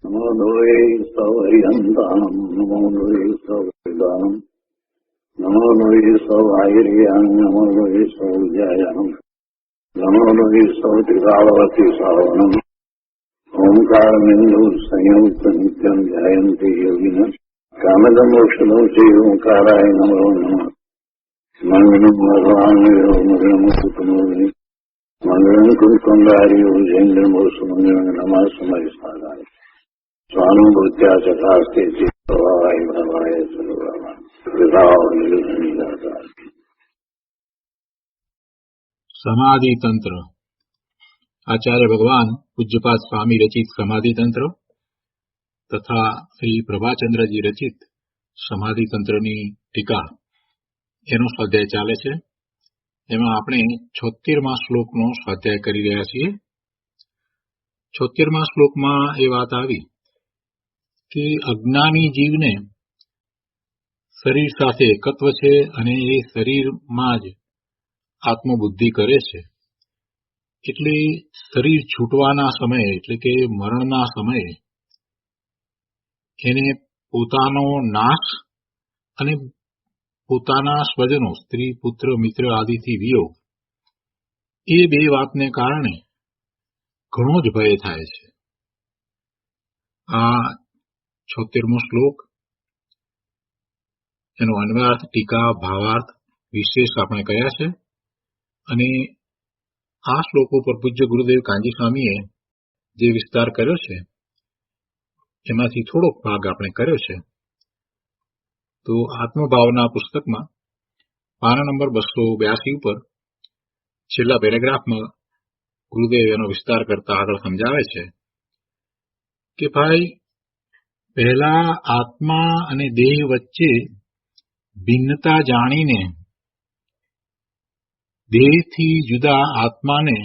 નમો લોહે સૌહરિહંતાનમ નમો લોહે સૌહરિદાનમ નમો લોહે સૌહાયરિયાન નમો લોહે સૌજયાનમ નમો લોહે સૌત્રિકાળવતી સાવનમ ઓંકારમિંદુ સંયુક્ત નિત્યમ ધ્યાયંતિ યોગિન કામદમોક્ષદો શ્રી ઓંકારાય નમો નમઃ મંગલમ ભગવાન મંગલમ કુટુંબે મંગલમ કુંડારીઓ જૈન્દ્રમોષ મંગલમ નમઃ સમયસ્થાનાય સ્વાનુભૂત્યા ચકાસ્તે ચિત્તવાય ભવાય સર્વવા સમાધિ તંત્ર. આચાર્ય ભગવાન પૂજ્યપાદ સ્વામી રચિત સમાધિ તંત્ર તથા શ્રી પ્રભાચંદ્રજી રચિત સમાધિ તંત્રની ટીકા એનો સ્વાધ્યાય ચાલે છે. એમાં આપણે 76મા શ્લોકનો સ્વાધ્યાય કરી રહ્યા છીએ. 76મા શ્લોકમાં એ વાત આવી કે અજ્ઞાની જીવને શરીર સાથે એકત્વ છે અને એ શરીરમાં જ આત્મબુદ્ધિ કરે છે. એટલે શરીર છૂટવાના સમયે એટલે કે મરણના સમયે એને પોતાનો નાશ અને પોતાના સ્વજનો સ્ત્રી પુત્ર મિત્ર આદિથી વિયોગ એ બે વાતને કારણે ઘણો જ ભય થાય છે. આ 76મો શ્લોક એનો અન્વયાર્થ ટીકા ભાવાર્થ વિશેષ આપણે કયા છે અને આ શ્લોકો પર પૂજ્ય ગુરુદેવ કાંજી સ્વામીએ જે વિસ્તાર કર્યો છે એમાંથી થોડોક ભાગ આપણે કર્યો છે. તો આત્મભાવના પુસ્તકમાં પાના નંબર 282 ઉપર છેલ્લા પેરેગ્રાફમાં ગુરુદેવ એનો વિસ્તાર કરતા આગળ સમજાવે છે કે ભાઈ પહેલા આત્મા અને દેહ વચ્ચે ભિન્નતા જાણીને દેહથી જુદા આત્માને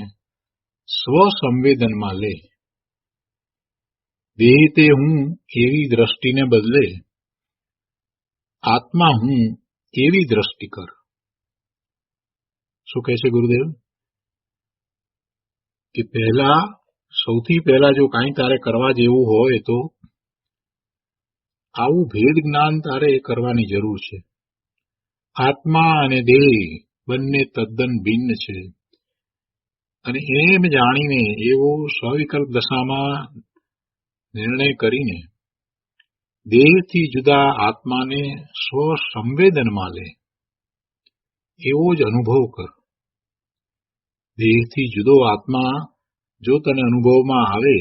સ્વસંવેદનમાં લે. દેહ તે હું એવી દ્રષ્ટિને બદલે આત્મા હું એવી દ્રષ્ટિ કર. શું કહે છે ગુરુદેવ? કે સૌથી પહેલા જો કાંઈ તારે કરવા જેવું હોય તો આવું ભેદ જ્ઞાન તારે કરવાની જરૂર છે. આત્મા અને દેહ બંને તદ્દન ભિન્ન છે અને એમ જાણીને એવો સ્વવિકલ્પ દશામાં નિર્ણય કરીને દેહથી જુદા આત્માને સ્વસંવેદનમાં લે એવો જ અનુભવ કર. દેહથી જુદો આત્મા જો તને અનુભવમાં આવે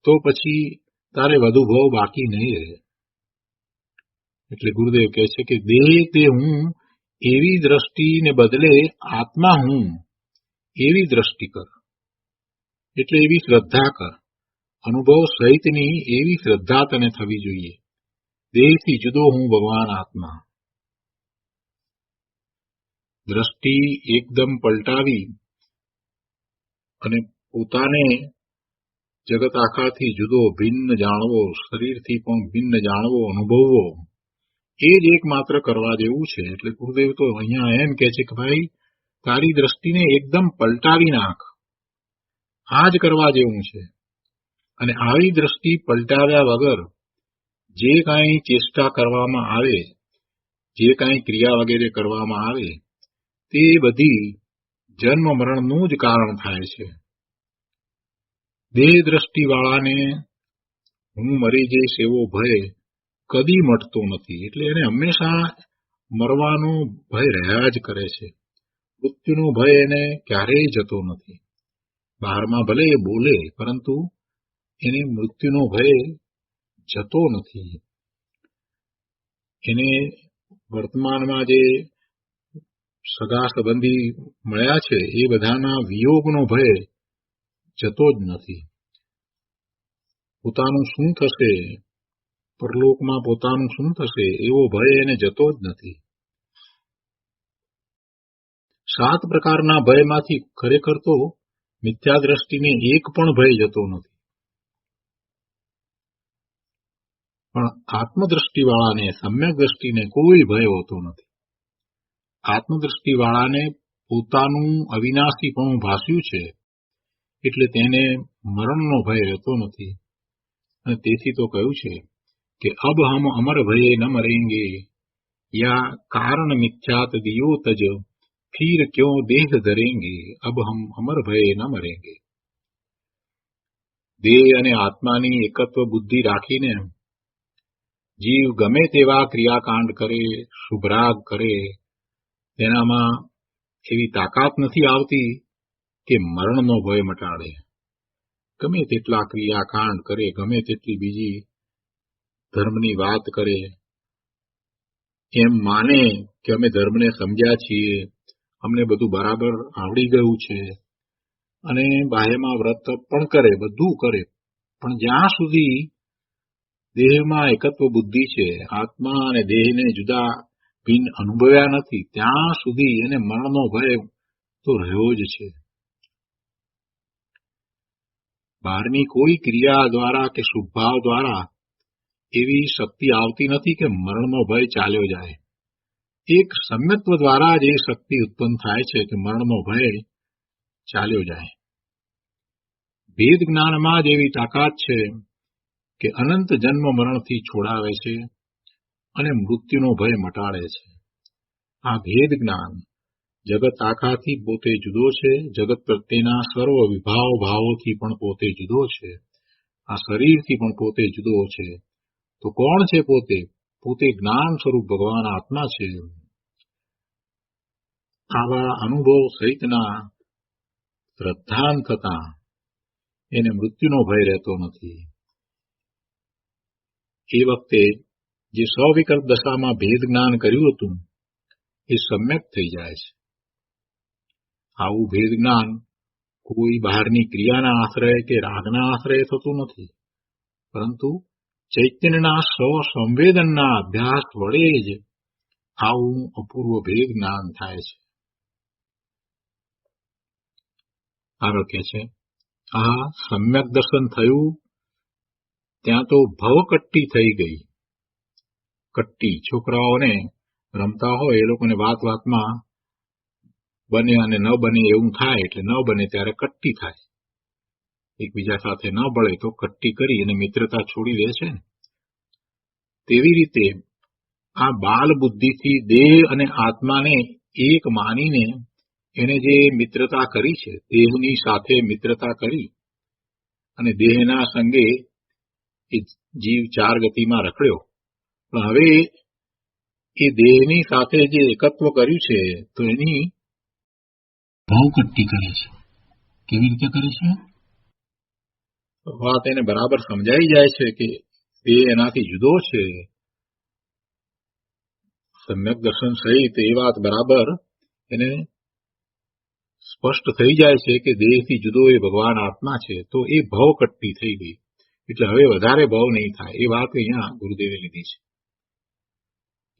તો પછી તારે વધુ ભવ બાકી નહીં રહે. એટલે ગુરુદેવ કહે છે કે દેહ તે હું એવી દ્રષ્ટિને બદલે આત્મા હું એવી દ્રષ્ટિ કર. એટલે એવી શ્રદ્ધા કર. અનુભવ સહિતની એવી શ્રદ્ધા તને થવી જોઈએ. દેહથી જુદો હું ભગવાન આત્મા. દ્રષ્ટિ એકદમ પલટાવી અને પોતાને જગત આખાથી જુદો ભિન્ન જાણવો, શરીરથી પણ ભિન્ન જાણવો, અનુભવવો એ જ એકમાત્ર કરવા જેવું છે. એટલે ગુરુદેવ તો અહીંયા એમ કે છે કે ભાઈ તારી દ્રષ્ટિને એકદમ પલટાવી નાખ. આ જ કરવા જેવું છે. અને આવી દ્રષ્ટિ પલટાવ્યા વગર જે કાંઈ ચેષ્ટા કરવામાં આવે, જે કાંઈ ક્રિયા વગેરે કરવામાં આવે તે બધી જન્મ મરણનું જ કારણ થાય છે. દેહ દ્રષ્ટિવાળાને હું મરી જઈશ એવો ભય કદી મટતો નથી. એટલે એને હંમેશા મરવાનો ભય રહ્યા જ કરે છે. મૃત્યુનો ભય એને ક્યારેય જતો નથી. બહારમાં ભલે એ બોલે પરંતુ એને મૃત્યુનો ભય જતો નથી. એને વર્તમાનમાં જે સગા સંબંધી મળ્યા છે એ બધાના વિયોગનો ભય જતો જ નથી. પોતાનું શું થશે, પરલોકમાં પોતાનું શું થશે એવો ભય એને જતો જ નથી. 7 પ્રકારના ભયમાંથી ખરેખર તો મિથ્યા દ્રષ્ટિને એક પણ ભય જતો નથી. પણ આત્મદ્રષ્ટિવાળાને, સમ્યક દ્રષ્ટિને કોઈ ભય હોતો નથી. આત્મદ્રષ્ટિવાળાને પોતાનું અવિનાશીપણું ભાસ્યું છે એટલે તેને મરણનો ભય રહેતો નથી. અને તેથી તો કહ્યું છે કે અબ હમ અમર ભયે ન મરેંગે, યા કારણ મિથ્યાત દિયો તજ, ફીર ક્યો દેહ ધરેંગે, અબ હમ અમર ભયે ન મરેંગે. દેહ અને આત્માની એકત્વ બુદ્ધિ રાખીને જીવ ગમે તેવા ક્રિયાકાંડ કરે, શુભરાગ કરે, તેનામાં એવી તાકાત નથી આવતી કે મરણનો ભય મટાડે. ગમે તેટલા ક્રિયાકાંડ કરે, ગમે તેટલી બીજી ધર્મની વાત કરે, એમ માને કે અમે ધર્મને સમજ્યા છીએ, અમને બધું બરાબર આવડી ગયું છે, અને બાહ્યમાં વ્રત પણ કરે, બધું કરે, પણ જ્યાં સુધી દેહમાં એકત્વ બુદ્ધિ છે, આત્મા અને દેહને જુદા ભિન્ન અનુભવ્યા નથી, ત્યાં સુધી એને મરણનો ભય તો રહ્યો જ છે. બહારની કોઈ ક્રિયા દ્વારા કે શુભભાવ દ્વારા એવી શક્તિ આવતી નથી કે મરણનો ભય ચાલ્યો જાય. એક સમ્યત્વ દ્વારા જ એ શક્તિ ઉત્પન્ન થાય છે કે મરણનો ભય ચાલ્યો જાય. ભેદ જ્ઞાનમાં જ એવી તાકાત છે કે અનંત જન્મ મરણથી છોડાવે છે અને મૃત્યુનો ભય મટાડે છે. આ ભેદ જ્ઞાન જગત આખાથી પોતે જુદો છે, જગત પ્રત્યેના સર્વ વિભાવ ભાવોથી પણ પોતે જુદો છે, આ શરીરથી પણ પોતે જુદો છે. તો કોણ છે પોતે? પોતે જ્ઞાન સ્વરૂપ ભગવાન આત્મા છે. આવા અનુભવ સહિતના શ્રદ્ધાન થતા એને મૃત્યુનો ભય રહેતો નથી. એ વખતે જે સવિકલ્પ દશામાં ભેદ જ્ઞાન કર્યું હતું એ સમ્યક થઈ જાય છે. આવું ભેદ જ્ઞાન કોઈ બહારની ક્રિયાના આશ્રય કે રાગના આશ્રય થતું નથી, પરંતુ ચૈતન્યના સ્વસંવેદનના અભ્યાસ વડે જ આવું અપૂર્વ ભેદ જ્ઞાન થાય છે. આગળ કહે છે, આ સમ્યક દર્શન થયું ત્યાં તો ભવકટ્ટી થઈ ગઈ. કટ્ટી છોકરાઓને રમતા હોય એ લોકોને વાત વાતમાં બને અને ન બને એવું થાય, એટલે ન બને ત્યારે કટ્ટી થાય. એકબીજા સાથે ન બળે તો કટ્ટી કરી અને મિત્રતા છોડી દે છે. તેવી રીતે આ બાલ બુદ્ધિથી દેહ અને આત્માને એક માનીને એને જે મિત્રતા કરી છે, દેહની સાથે મિત્રતા કરી અને દેહના સંગે એ જીવ ચાર ગતિમાં રખડ્યો. પણ હવે એ દેહની સાથે જે એકત્વ કર્યું છે તો એની ભવકટ્ટી કરે છે. કેવી રીતે કરે છે? વાત એને બરાબર સમજાઈ જાય છે કે દેહ એનાથી જુદો છે. સમ્યક દર્શન સહિત એ વાત બરાબર એને સ્પષ્ટ થઈ જાય છે કે દેહથી જુદો એ ભગવાન આત્મા છે. તો એ ભવકટ્ટી થઈ ગઈ, એટલે હવે વધારે ભવ નહીં થાય. એ વાત અહીંયા ગુરુદેવે લીધી છે.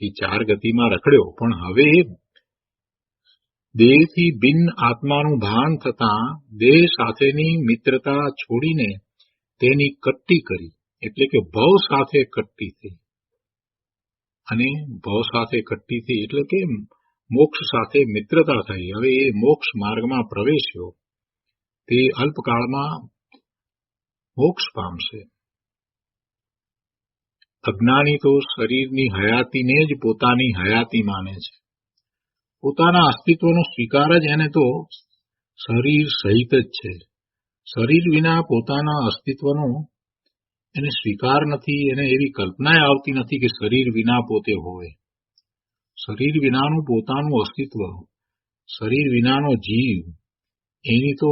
એ ચાર ગતિમાં રખડ્યો, પણ હવે દેહથી ભિન્ન આત્માનું ભાન થતાં દેહ સાથેની મિત્રતા છોડીને તેની કટ્ટી કરી, એટલે કે ભવ સાથે કટ્ટી થઈ. અને ભવ સાથે કટ્ટી થઈ એટલે કે મોક્ષ સાથે મિત્રતા થઈ. હવે એ મોક્ષ માર્ગમાં પ્રવેશ્યો, તે અલ્પકાળમાં મોક્ષ પામશે. અજ્ઞાની તો શરીરની હયાતીને જ પોતાની હયાતી માને છે. પોતાના અસ્તિત્વનો સ્વીકાર જ એને તો શરીર સહિત જ છે. શરીર વિના પોતાના અસ્તિત્વનો એને સ્વીકાર નથી. એને એવી કલ્પના આવતી નથી કે શરીર વિના પોતે હોય. શરીર વિનાનું પોતાનું અસ્તિત્વ, શરીર વિનાનો જીવ, એની તો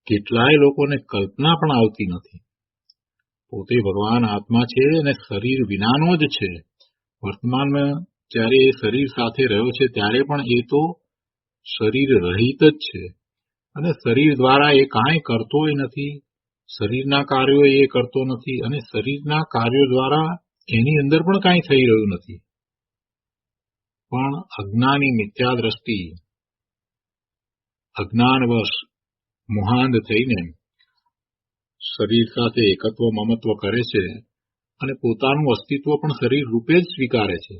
કેટલાય લોકોને કલ્પના પણ આવતી નથી. પોતે ભગવાન આત્મા છે અને શરીર વિનાનો જ છે. વર્તમાનમાં જ્યારે એ શરીર સાથે રહ્યો છે ત્યારે પણ એ તો શરીર રહિત જ છે, અને શરીર દ્વારા એ કાંઈ કરતોય નથી. શરીરના કાર્યો એ કરતો નથી, અને શરીરના કાર્યો દ્વારા એની અંદર પણ કાંઈ થઈ રહ્યું નથી. પણ અજ્ઞાની મિથ્યા દ્રષ્ટિ, અજ્ઞાનવશ મોહાંધ થઈને શરીર સાથે એકત્વ મમત્વ કરે છે અને પોતાનું અસ્તિત્વ પણ શરીર રૂપે જ સ્વીકારે છે.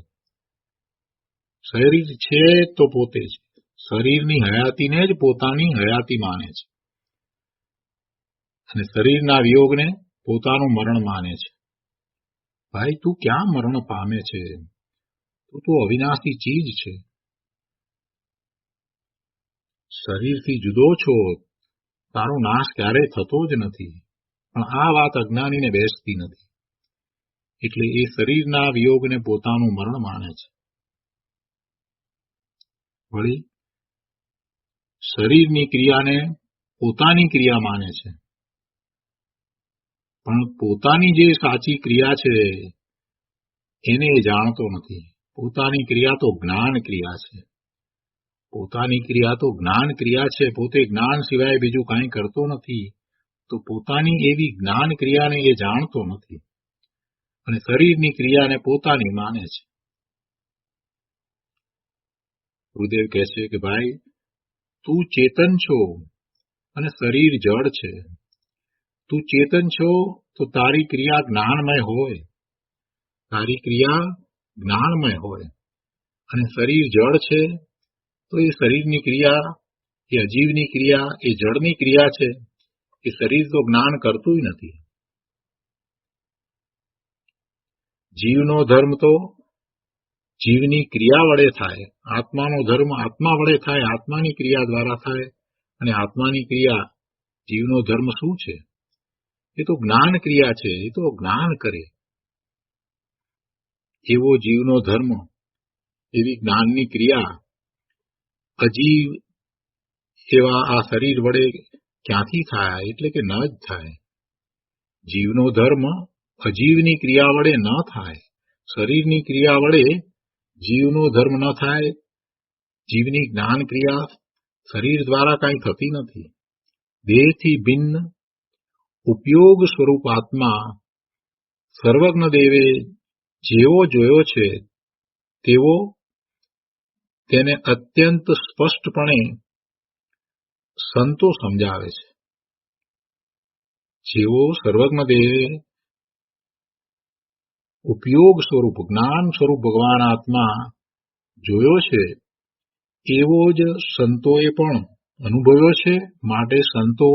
શરીર છે તો પોતે જ, શરીરની હયાતીને જ પોતાની હયાતી માને છે. અને શરીરના વિયોગને પોતાનું મરણ માને છે. ભાઈ, તું ક્યાં મરણ પામે છે? તું તો અવિનાશી ચીજ છે. શરીરથી જુદો છો, તારો નાશ ક્યારેય થતો જ નથી. પણ આ વાત અજ્ઞાનીને બેસતી નથી, એટલે એ શરીરના વિયોગને પોતાનું મરણ માને છે. વળી શરીરની ક્રિયાને પોતાની ક્રિયા માને છે, પણ પોતાની જે સાચી ક્રિયા છે એને એ જાણતો નથી. પોતાની ક્રિયા તો જ્ઞાન ક્રિયા છે. પોતાની ક્રિયા તો જ્ઞાન ક્રિયા છે. પોતે જ્ઞાન સિવાય બીજું કાંઈ કરતો નથી. તો પોતાની એવી જ્ઞાન ક્રિયાને એ જાણતો નથી અને શરીરની ક્રિયાને પોતાની માને છે. ગુરુદેવ કહે છે કે ભાઈ, તું ચેતન છો અને શરીર જડ છે. તું ચેતન છો તો તારી ક્રિયા જ્ઞાનમય હોય, તારી ક્રિયા જ્ઞાનમય હોય, અને શરીર જડ છે તો એ શરીરની ક્રિયા, એ અજીવની ક્રિયા, એ જડની ક્રિયા છે. એ શરીર તો જ્ઞાન કરતું નથી. જીવનો ધર્મ તો જીવની ક્રિયા વડે થાય, આત્માનો ધર્મ આત્મા વડે થાય, આત્માની ક્રિયા દ્વારા થાય. અને આત્માની ક્રિયા, જીવનો ધર્મ શું છે? એ તો જ્ઞાન ક્રિયા છે. એ તો જ્ઞાન કરે. એવો જીવનો ધર્મ, એવી જ્ઞાનની ક્રિયા અજીવ એવા આ શરીર વડે ક્યાંથી થાય? એટલે કે ન જ થાય. જીવનો ધર્મ અજીવની ક્રિયા વડે ન થાય. શરીરની ક્રિયા વડે જીવનો ધર્મ ન થાય. જીવની જ્ઞાન ક્રિયા શરીર દ્વારા કાંઈ થતી નથી. દેહથી ભિન્ન ઉપયોગ સ્વરૂપ આત્મા સર્વજ્ઞ દેવે જેવો જોયો છે તેવો તેને અત્યંત સ્પષ્ટપણે સંતો સમજાવે છે. જેવો સર્વજ્ઞ દેવે ઉપયોગ સ્વરૂપ, જ્ઞાન સ્વરૂપ ભગવાન આત્મા જોયો છે, એવો જ સંતોએ પણ અનુભવ્યો છે. માટે સંતો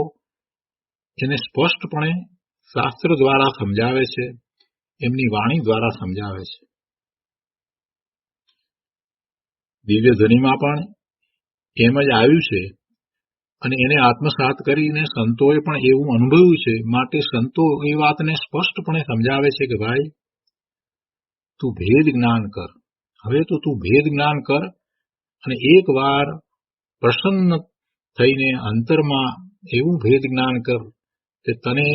એને સ્પષ્ટપણે શાસ્ત્ર દ્વારા સમજાવે છે, એમની વાણી દ્વારા સમજાવે છે. દિવ્ય ધ્વનિમાં પણ એમ જ આવ્યું છે અને એને આત્મસાત કરીને સંતોએ પણ એવું અનુભવ્યું છે. માટે સંતો એ વાતને સ્પષ્ટપણે સમજાવે છે કે ભાઈ, તું ભેદ જ્ઞાન કર. હવે તો તું ભેદ જ્ઞાન કર અને એકવાર પ્રસન્ન થઈને અંતરમાં એવું ભેદ જ્ઞાન કર કે તને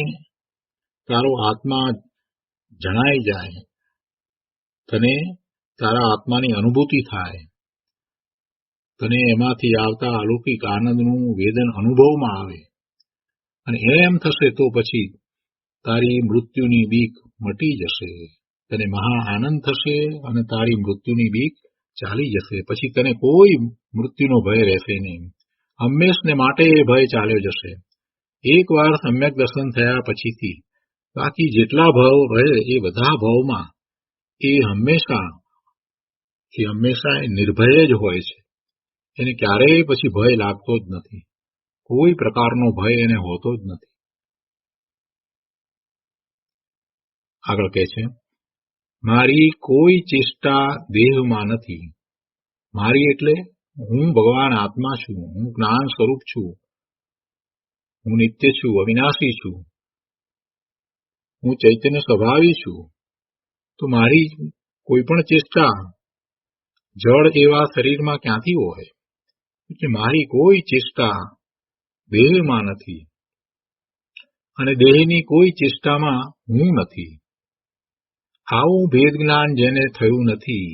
તારો આત્મા જણાઈ જાય, તને તારા આત્માની અનુભૂતિ થાય, તને એમાંથી આવતા અલૌકિક આનંદનું વેદન અનુભવમાં આવે. અને એમ થશે તો પછી તારી મૃત્યુની બીક મટી જશે, તને મહા આનંદ થશે અને તારી મૃત્યુની બીક ચાલી જશે. પછી તને કોઈ મૃત્યુનો ભય રહેશે નહીં. હંમેશને માટે એ ભય ચાલ્યો જશે એકવાર સમ્યક દર્શન થયા પછીથી. બાકી જેટલા ભાવ રહે એ બધા ભાવમાં એ હંમેશા નિર્ભય જ હોય છે. એને ક્યારેય પછી ભય લાગતો જ નથી. કોઈ પ્રકારનો ભય એને હોતો જ નથી. આગળ કહે છે, મારી કોઈ ચેષ્ટા દેહમાં નથી. મારી એટલે હું ભગવાન આત્મા છું, હું જ્ઞાન સ્વરૂપ છું, હું નિત્ય છું, અવિનાશી છું, હું ચૈતન્ય સ્વભાવી છું. તો મારી કોઈ પણ ચેષ્ટા જળ એવા શરીરમાં ક્યાંથી હોય? એટલે મારી કોઈ ચેષ્ટા દેહમાં નથી અને દેહની કોઈ ચેષ્ટામાં હું નથી. આવું ભેદ જ્ઞાન જેને થયું નથી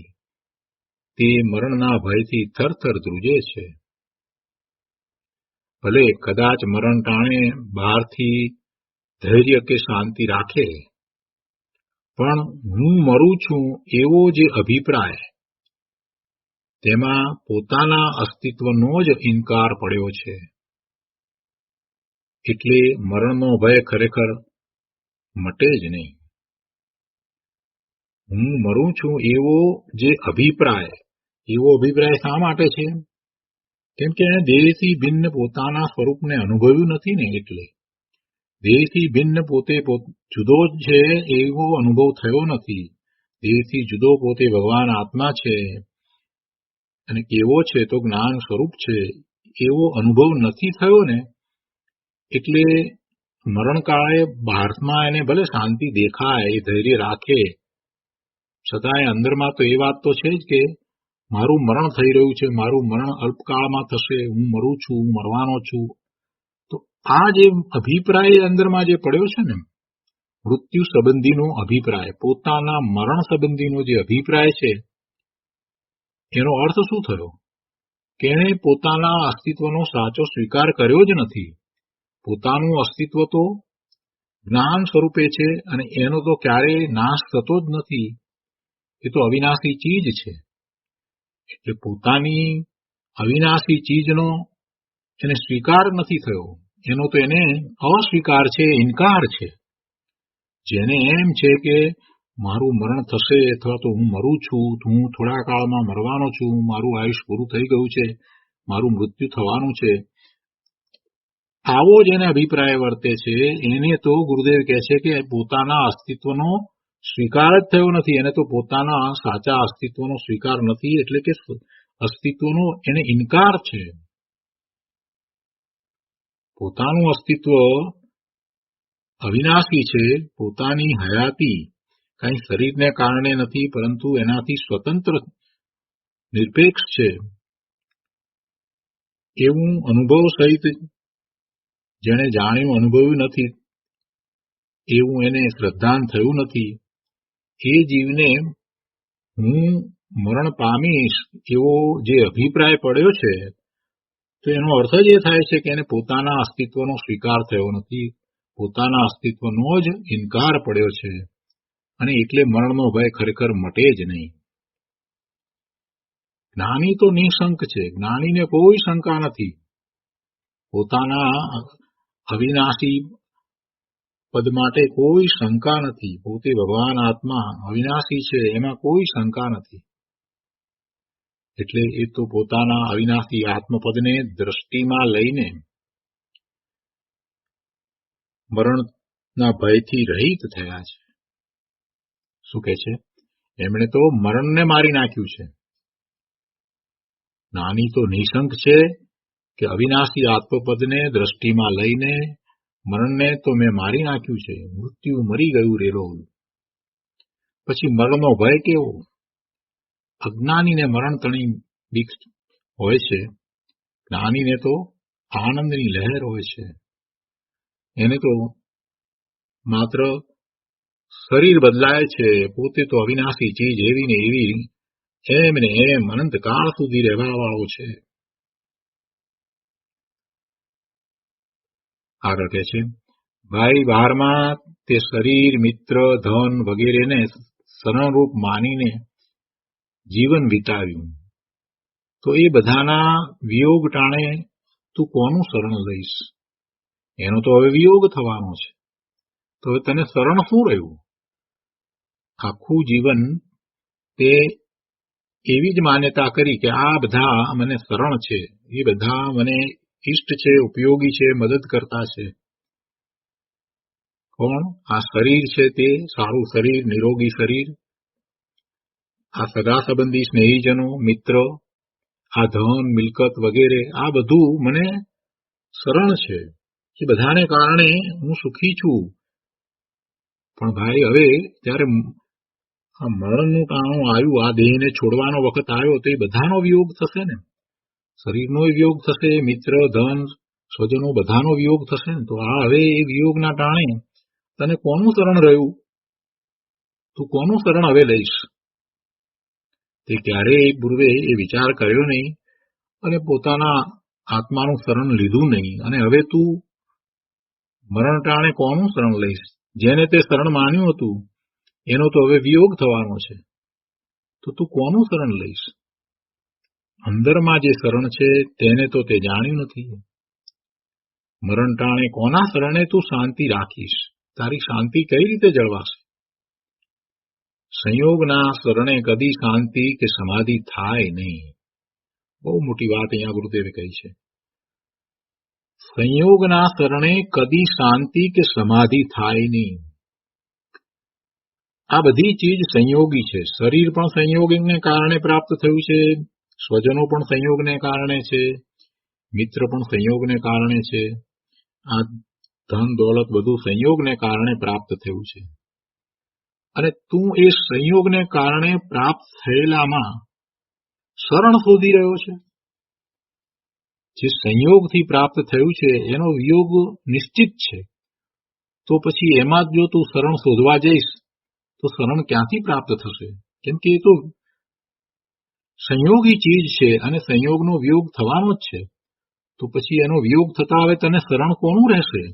તે મરણના ભયથી થરથર ધ્રુજે છે. ભલે કદાચ મરણ ટાણે બહારથી ધૈર્ય કે શાંતિ રાખે, પણ હું મરું છું એવો જે અભિપ્રાય, તેમાં પોતાના અસ્તિત્વનો જ ઇનકાર પડ્યો છે. એટલે મરણનો ભય ખરેખર મટે જ નહીં. હું મરું છું એવો જે અભિપ્રાય, એવો અભિપ્રાય શા માટે છે? કેમ કે એને દેહથી ભિન્ન પોતાના સ્વરૂપને અનુભવ્યું નથી ને. એટલે દેહથી ભિન્ન પોતે જુદો જ છે એવો અનુભવ થયો નથી. દેહથી જુદો પોતે ભગવાન આત્મા છે અને કેવો છે તો જ્ઞાન સ્વરૂપ છે એવો અનુભવ નથી થયો ને, એટલે મરણકાળે બહારમાં એને ભલે શાંતિ દેખાય, એ ધૈર્ય રાખે, છતાંય અંદરમાં તો એ વાત તો છે જ કે મારું મરણ થઈ રહ્યું છે, મારું મરણ અલ્પકાળમાં થશે, હું મરું છું, હું મરવાનો છું. તો આ જે અભિપ્રાય અંદરમાં જે પડ્યો છે ને, મૃત્યુ સંબંધીનો અભિપ્રાય, પોતાના મરણ સંબંધીનો જે અભિપ્રાય છે, એનો અર્થ શું થયો કે એણે પોતાના અસ્તિત્વનો સાચો સ્વીકાર કર્યો જ નથી. પોતાનું અસ્તિત્વ તો જ્ઞાન સ્વરૂપે છે અને એનો તો ક્યારેય નાશ થતો જ નથી. એ તો અવિનાશી ચીજ છે. એટલે પોતાની અવિનાશી ચીજનો એને સ્વીકાર નથી થયો. એનો તો એને અસ્વીકાર છે, ઇનકાર છે. જેને એમ છે કે મારું મરણ થશે અથવા તો હું મરું છું, હું થોડા કાળમાં મરવાનો છું, મારું આયુષ્ય પૂરું થઈ ગયું છે, મારું મૃત્યુ થવાનું છે, આવો જેને અભિપ્રાય વર્તે છે એને તો ગુરુદેવ કહે છે કે પોતાના અસ્તિત્વનો સ્વીકાર જ થયો નથી. એને તો પોતાના સાચા અસ્તિત્વનો સ્વીકાર નથી, એટલે કે અસ્તિત્વનો એને ઇનકાર છે. પોતાનું અસ્તિત્વ અવિનાશી છે, પોતાની હયાતી કઈ શરીરને કારણે નથી, પરંતુ એનાથી સ્વતંત્ર નિરપેક્ષ છે એવું અનુભવ સહિત જેને જાણ્યું, અનુભવ્યું નથી, એવું એને શ્રદ્ધાન થયું નથી. એ જીવને હું મરણ પામીશ એવો જે અભિપ્રાય પડ્યો છે, તો એનો અર્થ જ એ થાય છે કે એને પોતાના અસ્તિત્વનો સ્વીકાર થયો નથી, પોતાના અસ્તિત્વનો જ ઇનકાર પડ્યો છે, અને એટલે મરણનો ભય ખરેખર મટે જ નહીં. જ્ઞાની તો નિશંક છે, જ્ઞાનીને કોઈ શંકા નથી. પોતાના અવિનાશી પદ માટે કોઈ શંકા નથી. પોતે ભગવાન આત્મા અવિનાશી છે, એમાં કોઈ શંકા નથી. એટલે એ તો પોતાના અવિનાશી આત્મપદને દ્રષ્ટિમાં લઈને મરણના ભયથી રહિત થયા છે. શું કહે છે? એમણે તો મરણને મારી નાખ્યું છે. જ્ઞાની તો નિશંક છે કે અવિનાશી આત્મપદને દ્રષ્ટિમાં લઈને મરણને તો મેં મારી નાખ્યું છે, મૃત્યુ મરી ગયું રેલો. પછી મરણનો ભય કેવો? અજ્ઞાનીને મરણ તણી બીક હોય છે, જ્ઞાનીને તો આનંદની લહેર હોય છે. એને તો માત્ર શરીર બદલાય છે, પોતે તો અવિનાશી ચીજ એવી ને એવી એમ ને એમ અનંતકાળ સુધી રહેવા વાળો છે. આગળ કહે છે, ભાઈ બહારમાં તે શરીર, મિત્ર, ધન વગેરેને શરણરૂપ માનીને જીવન વિતાવ્યું, તો એ બધાના વિયોગ ટાણે તું કોનું શરણ લઈશ? એનો તો હવે વિયોગ થવાનો છે. તો હવે તને શરણ શું રહ્યું? આખું જીવન તે એવી જ માન્યતા કરી કે આ બધા મને શરણ છે, એ બધા મને ઇષ્ટ છે, ઉપયોગી છે, મદદ કરતા છે. કોણ? આ શરીર છે, તે સારું શરીર, નિરોગી શરીર, આ સગા સંબંધી, સ્નેહીજનો, મિત્રો, આ ધન, મિલકત વગેરે, આ બધું મને શરણ છે. એ બધાને કારણે હું સુખી છું. પણ ભાઈ હવે જ્યારે આ મરણનું ટાણું આવ્યું, આ દેહને છોડવાનો વખત આવ્યો, તો એ બધાનો વિયોગ થશે ને. શરીરનો વિયોગ થશે, મિત્ર, ધન, સ્વજનો બધાનો વિયોગ થશે ને. તો આ હવે એ વિયોગના ટાણે તને કોનું શરણ રહ્યું? તું કોનું શરણ હવે લઈશ? તે ક્યારેય પૂર્વે એ વિચાર કર્યો નહીં અને પોતાના આત્માનું શરણ લીધું નહીં, અને હવે તું મરણ ટાણે કોનું શરણ લઈશ? જેને તે શરણ માન્યું હતું એનો તો હવે વિયોગ થવાનો છે. તો તું કોનું શરણ લઈશ? અંદરમાં જે શરણ છે તેને તો તે જાણ્યું નથી. મરણ ટાણે કોના શરણે તું શાંતિ રાખીશ? તારી શાંતિ કઈ રીતે જળવાશે? સંયોગના શરણે કદી શાંતિ કે સમાધિ થાય નહીં. બહુ મોટી વાત અહીંયા ગુરુદેવે કહી છે. સંયોગના શરણે કદી શાંતિ કે સમાધિ થાય નહીં. આ બધી ચીજ સંયોગી છે. શરીર પણ સંયોગને કારણે પ્રાપ્ત થયું છે, સ્વજનો પણ સંયોગને કારણે છે, મિત્ર પણ સંયોગને કારણે છે, આ ધન દોલત બધું સંયોગને કારણે પ્રાપ્ત થયું છે. અને તું એ સંયોગને કારણે પ્રાપ્ત થયેલામાં શરણ શોધી રહ્યો છે. જે સંયોગથી પ્રાપ્ત થયું છે એનો વિયોગ નિશ્ચિત છે, તો પછી એમાં જ જો તું શરણ શોધવા જઈશ તો શરણ ક્યાંથી પ્રાપ્ત થશે? કેમ કે એ તો સંયોગી ચીજ છે અને સંયોગનો વિયોગ થવાનો જ છે. તો પછી એનો વિયોગ થતા હવે તને શરણ કોનું રહેશે?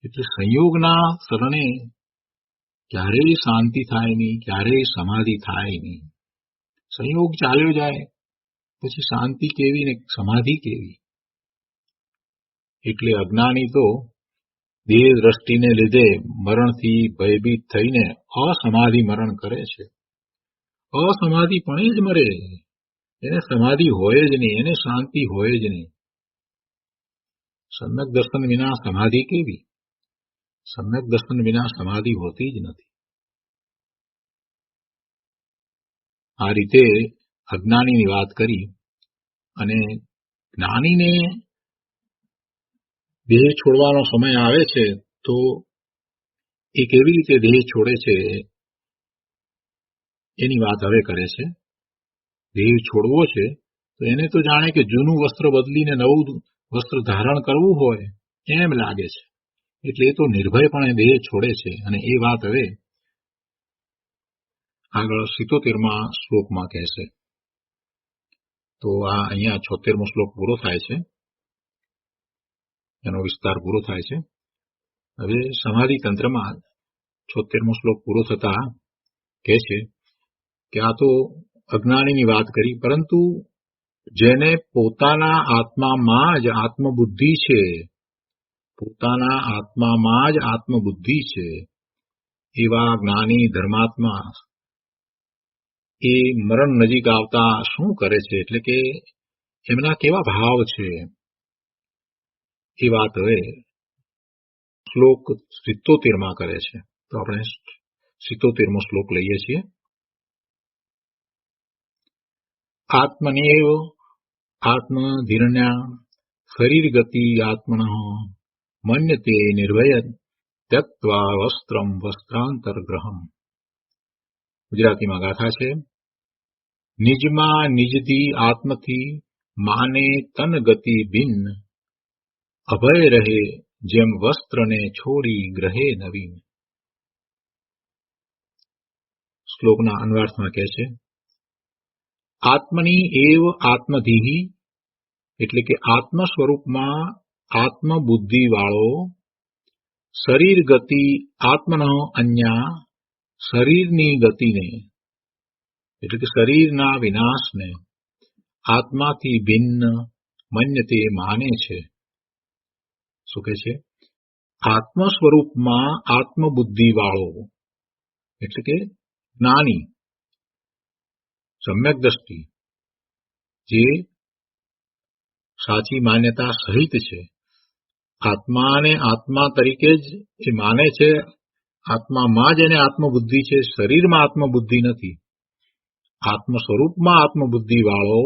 એટલે સંયોગના શરણે ક્યારેય શાંતિ થાય નહીં, ક્યારેય સમાધિ થાય નહીં. સંયોગ ચાલ્યો જાય પછી શાંતિ કેવી ને સમાધિ કેવી? એટલે અજ્ઞાની તો દેહ દ્રષ્ટિને લીધે મરણથી ભયભીત થઈને અસમાધિ મરણ કરે છે. અસમાધિપણે જ મરે. એને સમાધિ હોય જ નહીં, એને શાંતિ હોય જ નહીં. સમ્યક દર્શન વિના સમાધિ કેવી? સમ્યક દર્શન વિના સમાધિ હોતી જ નથી. આ રીતે અજ્ઞાનીની વાત કરી. અને જ્ઞાનીને દેહ છોડવાનો સમય આવે છે તો એ કેવી રીતે દેહ છોડે છે એની વાત હવે કરે છે. દેહ છોડવો છે તો એને તો જાણે કે જૂનું વસ્ત્ર બદલીને નવું વસ્ત્ર ધારણ કરવું હોય એમ લાગે છે. એટલે એ તો નિર્ભયપણે દેહ છોડે છે. અને એ વાત હવે આગળ 77મા શ્લોકમાં કહેશે. તો આ અહીંયા 76મો શ્લોક પૂરો થાય છે, એનો વિસ્તાર પૂરો થાય છે. હવે સમાધિ તંત્રમાં 76મો શ્લોક પૂરો થતા કહે છે કે આ તો અજ્ઞાનીની વાત કરી, પરંતુ જેને પોતાના આત્મામાં જ આત્મબુદ્ધિ છે, પોતાના આત્મામાં જ આત્મબુદ્ધિ છે, એવા જ્ઞાની ધર્માત્મા એ મરણ નજીક આવતા શું કરે છે, એટલે કે એમના કેવા ભાવ છે, એ વાત હવે શ્લોક 77માં કરે છે. તો આપણે 77મો શ્લોક લઈએ છીએ. આત્મનેવ આત્મધિરણ્યા શરીર ગતિ આત્મન મન્યતે નિર્ભય ત્યક્ત્વા વસ્ત્રમ વસ્ત્રાંતરગ્રહમ. ગુજરાતીમાં ગાથા છે. નિજમાં નિજથી આત્મથી માને તન ગતિ ભિન્ન, અભય રહે જેમ વસ્ત્રને છોડી ગ્રહે નવીન. શ્લોકના અન્વયાર્થમાં કહે છે, આત્મની એવ આત્મધીહી, એટલે કે આત્મ સ્વરૂપમાં આત્મબુદ્ધિ વાળો, શરીર ગતિ આત્મન અન્યા, શરીરની ગતિને એટલે કે શરીરના વિનાશને આત્માથી ભિન્ન મન્યતે માને છે. શું કહે છે? આત્મ સ્વરૂપમાં આત્મબુદ્ધિ વાળો એટલે કે જ્ઞાની, સમ્યક દ્રષ્ટિ, જે સાચી માન્યતા સહિત છે, આત્માને આત્મા તરીકે જ એ માને છે, આત્મામાં જ એને આત્મબુદ્ધિ છે, શરીરમાં આત્મબુદ્ધિ નથી. આત્મ સ્વરૂપમાં આત્મબુદ્ધિ વાળો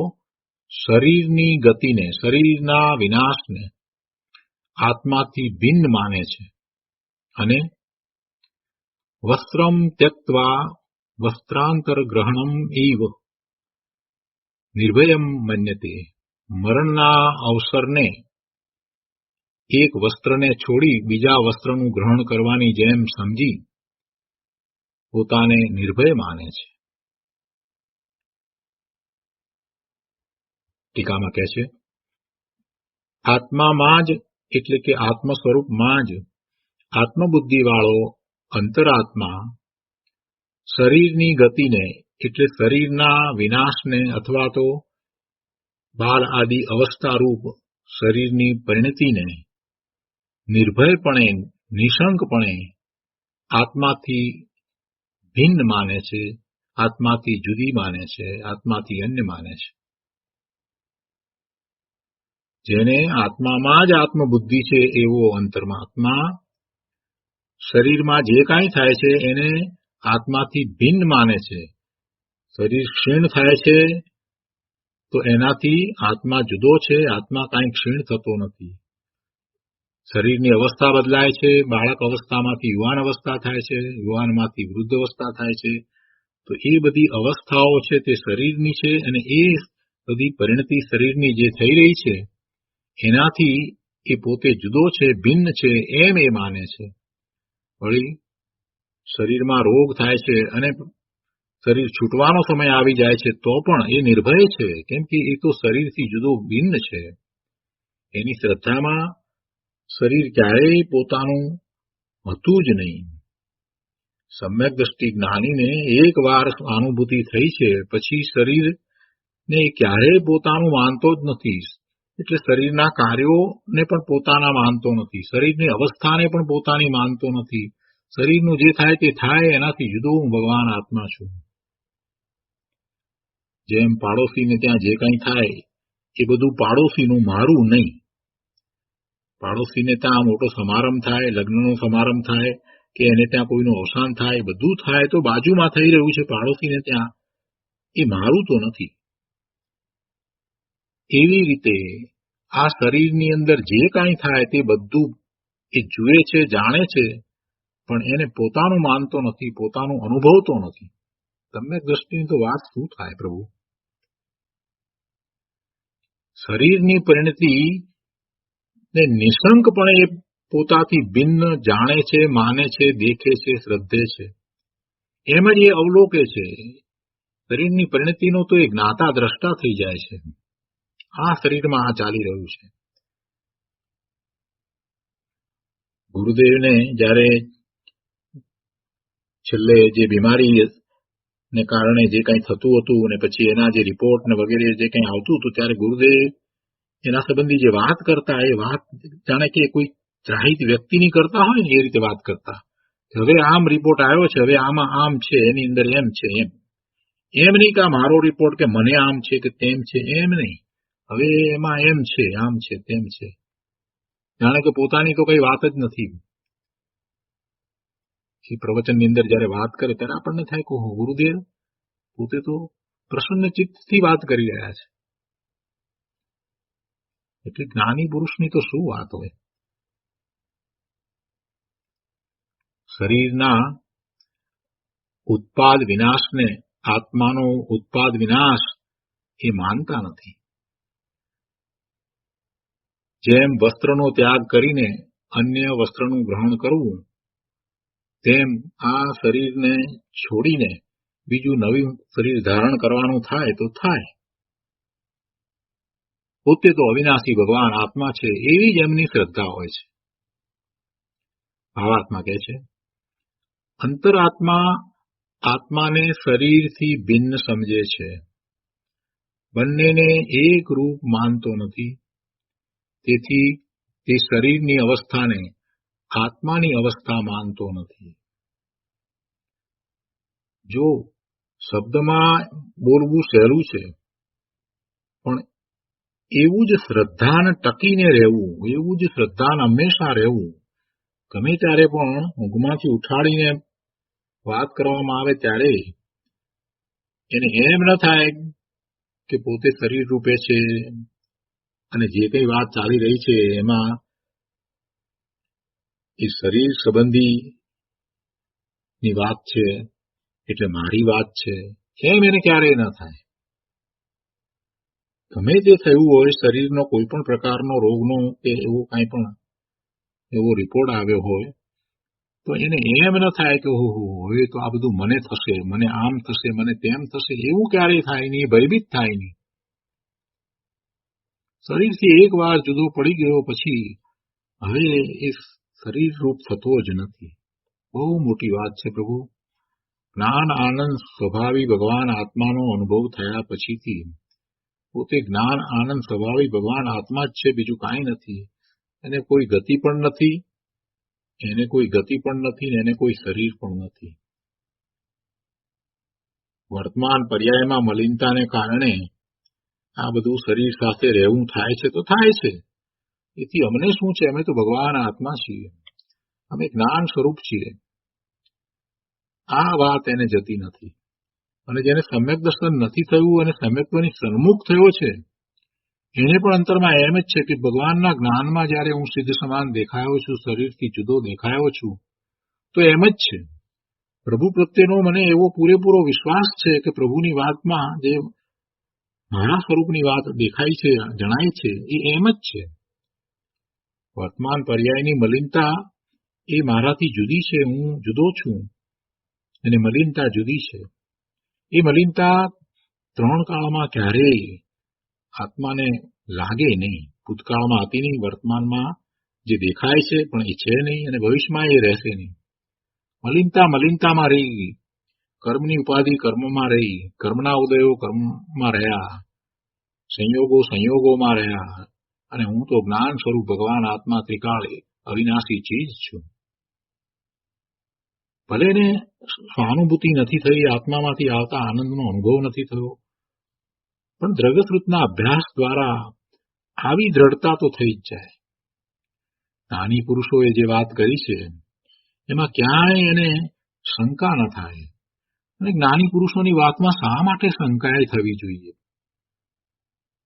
શરીરની ગતિને, શરીરના વિનાશને આત્માથી ભિન્ન માને છે. અને વસ્ત્રમ ત્યક્ત્વા વસ્ત્રાંતર ગ્રહણમ એવ નિર્ભયમ મન્યતે, મરણના અવસરને એક વસ્ત્રને છોડી બીજા વસ્ત્રનું ગ્રહણ કરવાની જેમ સમજી પોતાને નિર્ભય માને છે. ટીકામાં કહે છે, આત્મામાં જ એટલે કે આત્મ સ્વરૂપમાં જ આત્મબુદ્ધિવાળો અંતરાત્મા શરીરની ગતિને એટલે શરીરના વિનાશને અથવા તો બાળ આદિ અવસ્થારૂપ શરીરની પરિણતિને નિર્ભયપણે, નિશંકપણે આત્માથી ભિન્ન માને છે, આત્માથી જુદી માને છે, આત્માથી અન્ય માને છે. જેને આત્મામાં જ આત્મબુદ્ધિ છે એવો અંતરમાં આત્મા શરીરમાં જે કાંઈ થાય છે એને આત્માથી ભિન્ન માને છે. શરીર ક્ષીણ થાય છે તો એનાથી આત્મા જુદો છે. આત્મા કાંઈ ક્ષીણ થતો નથી. શરીરની અવસ્થા બદલાય છે. બાળક અવસ્થામાંથી યુવાન અવસ્થા થાય છે, યુવાનમાંથી વૃદ્ધ અવસ્થા થાય છે. તો એ બધી અવસ્થાઓ છે તે શરીરની છે, અને એ બધી પરિણતિ શરીરની જે થઈ રહી છે એનાથી એ પોતે જુદો છે, ભિન્ન છે એમ એ માને છે. વળી શરીરમાં રોગ થાય છે અને શરીર છૂટવાનો સમય આવી જાય છે તો પણ એ નિર્ભય છે, કેમ કે એ તો શરીરથી જુદો ભિન્ન છે. એની શ્રદ્ધામાં શરીર ક્યારેય પોતાનું હતું જ નહીં. સમ્યક દ્રષ્ટિ જ્ઞાનીને એક વાર અનુભૂતિ થઈ છે પછી શરીરને ક્યારેય પોતાનું માનતો જ નથી. એટલે શરીરના કાર્યોને પણ પોતાના માનતો નથી, શરીરની અવસ્થાને પણ પોતાની માનતો નથી. શરીરનું જે થાય તે થાય, એનાથી જુદો હું ભગવાન આત્મા છું. જેમ પાડોશીને ત્યાં જે કંઈ થાય એ બધું પાડોશીનું, મારું નહીં. પાડોશીને ત્યાં મોટો સમારંભ થાય, લગ્નનો સમારંભ થાય કે એને ત્યાં કોઈનું અવસાન થાય, બધું થાય તો બાજુમાં થઈ રહ્યું છે, પાડોશીને ત્યાં એ મારું તો નથી. એવી રીતે આ શરીરની અંદર જે કાંઈ થાય તે બધું એ જુએ છે, જાણે છે, પણ એને પોતાનું માનતો નથી, પોતાનું અનુભવતો નથી. તમને દ્રષ્ટિની તો વાત શું થાય પ્રભુ? શરીરની પરિણતિ ને નિશંકપણે એ પોતાથી ભિન્ન જાણે છે, માને છે, દેખે છે, શ્રદ્ધે છે. એમ જ એ અવલોકે છે. શરીરની પરિણતિનો તો એ જ્ઞાતા દ્રષ્ટા થઈ જાય છે. આ શરીરમાં આ ચાલી રહ્યું છે. ગુરુદેવને જ્યારે છેલ્લે જે બીમારીને કારણે જે કંઈ થતું હતું અને પછી એના જે રિપોર્ટ ને વગેરે જે કંઈ આવતું હતું, ત્યારે ગુરુદેવ એના સંબંધી જે વાત કરતા, એ વાત જાણે કે કોઈ ત્રાહિત વ્યક્તિની કરતા હોય ને એ રીતે વાત કરતા. હવે આમ રિપોર્ટ આવ્યો છે, હવે આમાં આમ છે, એની અંદર એમ છે, એમ નહીં કે મારો રિપોર્ટ કે મને આમ છે કે તેમ છે, એમ નહીં. હવે એમાં એમ છે, આમ છે, તેમ છે, જાણે કે પોતાની તો કઈ વાત જ નથી. એ પ્રવચનની અંદર જયારે વાત કરે ત્યારે આપણને થાય કે ગુરુદેવ પોતે તો પ્રસન્ન ચિત્તથી વાત કરી રહ્યા છે. એટલે જ્ઞાની પુરુષની તો શું વાત હોય. શરીરના ઉત્પાદ વિનાશને આત્માનો ઉત્પાદ વિનાશ એ માનતા નથી. જેમ વસ્ત્રનો ત્યાગ કરીને અન્ય વસ્ત્રનું ગ્રહણ કરવું, તેમ આ શરીરને છોડીને બીજું નવું શરીર ધારણ કરવાનું થાય તો થાય. પોતે તો અવિનાશી ભગવાન આત્મા છે એવી જ એમની શ્રદ્ધા હોય છે. ભાવાત્મા કહે છે, અંતરાત્મા આત્માને શરીરથી ભિન્ન સમજે છે, બંનેને એક રૂપ માનતો નથી. તેથી તે શરીરની અવસ્થાને આત્માની અવસ્થા માનતો નથી. જો શબ્દમાં બોલવું સહેલું છે, પણ એવું જ શ્રદ્ધાને ટકીને રહેવું, એવું જ શ્રદ્ધાને હંમેશા રહેવું. ગમે ત્યારે પણ ઊંઘમાંથી ઉઠાડીને વાત કરવામાં આવે ત્યારે એને એમ ન થાય કે પોતે શરીર રૂપે છે અને જે કઈ વાત ચાલી રહી છે એમાં એ શરીર સંબંધીની વાત છે એટલે મારી વાત છે, એમ એને ક્યારેય ન થાય. ગમે તે થયું હોય, શરીરનો કોઈ પણ પ્રકારનો રોગનો કે એવો કાંઈ પણ એવો રિપોર્ટ આવ્યો હોય તો એને એમ ન થાય કે હવે તો આ બધું મને થશે, મને આમ થશે, મને તેમ થશે, એવું ક્યારેય થાય નહીં, ભયભીત થાય નહીં. શરીરથી એક વાર જુદો પડી ગયો પછી હવે એ શરીર રૂપ થતો જ નથી. બહુ મોટી વાત છે પ્રભુ. જ્ઞાન આનંદ સ્વભાવી ભગવાન આત્માનો અનુભવ થયા પછીથી પોતે જ્ઞાન આનંદ સ્વભાવી ભગવાન આત્મા જ છે, બીજું કાંઈ નથી. એને કોઈ ગતિ પણ નથી, એને કોઈ ગતિ પણ નથી, એને કોઈ શરીર પણ નથી. વર્તમાન પર્યાયમાં મલિનતાને કારણે આ બધું શરીર સાથે રહેવું થાય છે તો થાય છે. એથી અમને શું છે? અમે તો ભગવાન આત્મા છીએ, અમે જ્ઞાન સ્વરૂપ છીએ. આ વાત એને જતી નથી. અને જેને સમ્યક દર્શન નથી થયું અને સમ્યકત્વની સન્મુખ થયો છે, એને પણ અંતરમાં એમ જ છે કે ભગવાનના જ્ઞાનમાં જયારે હું સિદ્ધ સમાન દેખાયો છું, શરીરથી જુદો દેખાયો છું, તો એમ જ છે. પ્રભુ પ્રત્યેનો મને એવો પૂરેપૂરો વિશ્વાસ છે કે પ્રભુની વાતમાં જે મારા સ્વરૂપની વાત દેખાય છે, જણાય છે, એ એમ જ છે. વર્તમાન પર્યાયની મલિનતા એ મારાથી જુદી છે, હું જુદો છું, અને મલિનતા જુદી છે. એ મલિનતા ત્રણ કાળમાં ક્યારેય આત્માને લાગે નહીં. ભૂતકાળમાં હતી નહીં, વર્તમાનમાં જે દેખાય છે પણ એ છે નહીં, અને ભવિષ્યમાં એ રહેશે નહીં. મલિનતા મલિનતામાં રહી ગઈ, કર્મની ઉપાધિ કર્મમાં રહી, કર્મના ઉદયો કર્મમાં રહ્યા, સંયોગો સંયોગોમાં રહ્યા, અને હું તો જ્ઞાન સ્વરૂપ ભગવાન આત્મા ત્રિકાળે અવિનાશી ચીજ છું. ભલે ને સ્વાનુભૂતિ નથી થઈ, આત્મામાંથી આવતા આનંદનો અનુભવ નથી થયો, પણ દ્રવ્યશ્રુતના અભ્યાસ દ્વારા આવી દ્રઢતા તો થઈ જ જાય. જ્ઞાની પુરુષોએ જે વાત કરી છે એમાં ક્યાંય એને શંકા ન થાય. અને જ્ઞાની પુરુષોની વાતમાં શા માટે શંકાએ થવી જોઈએ?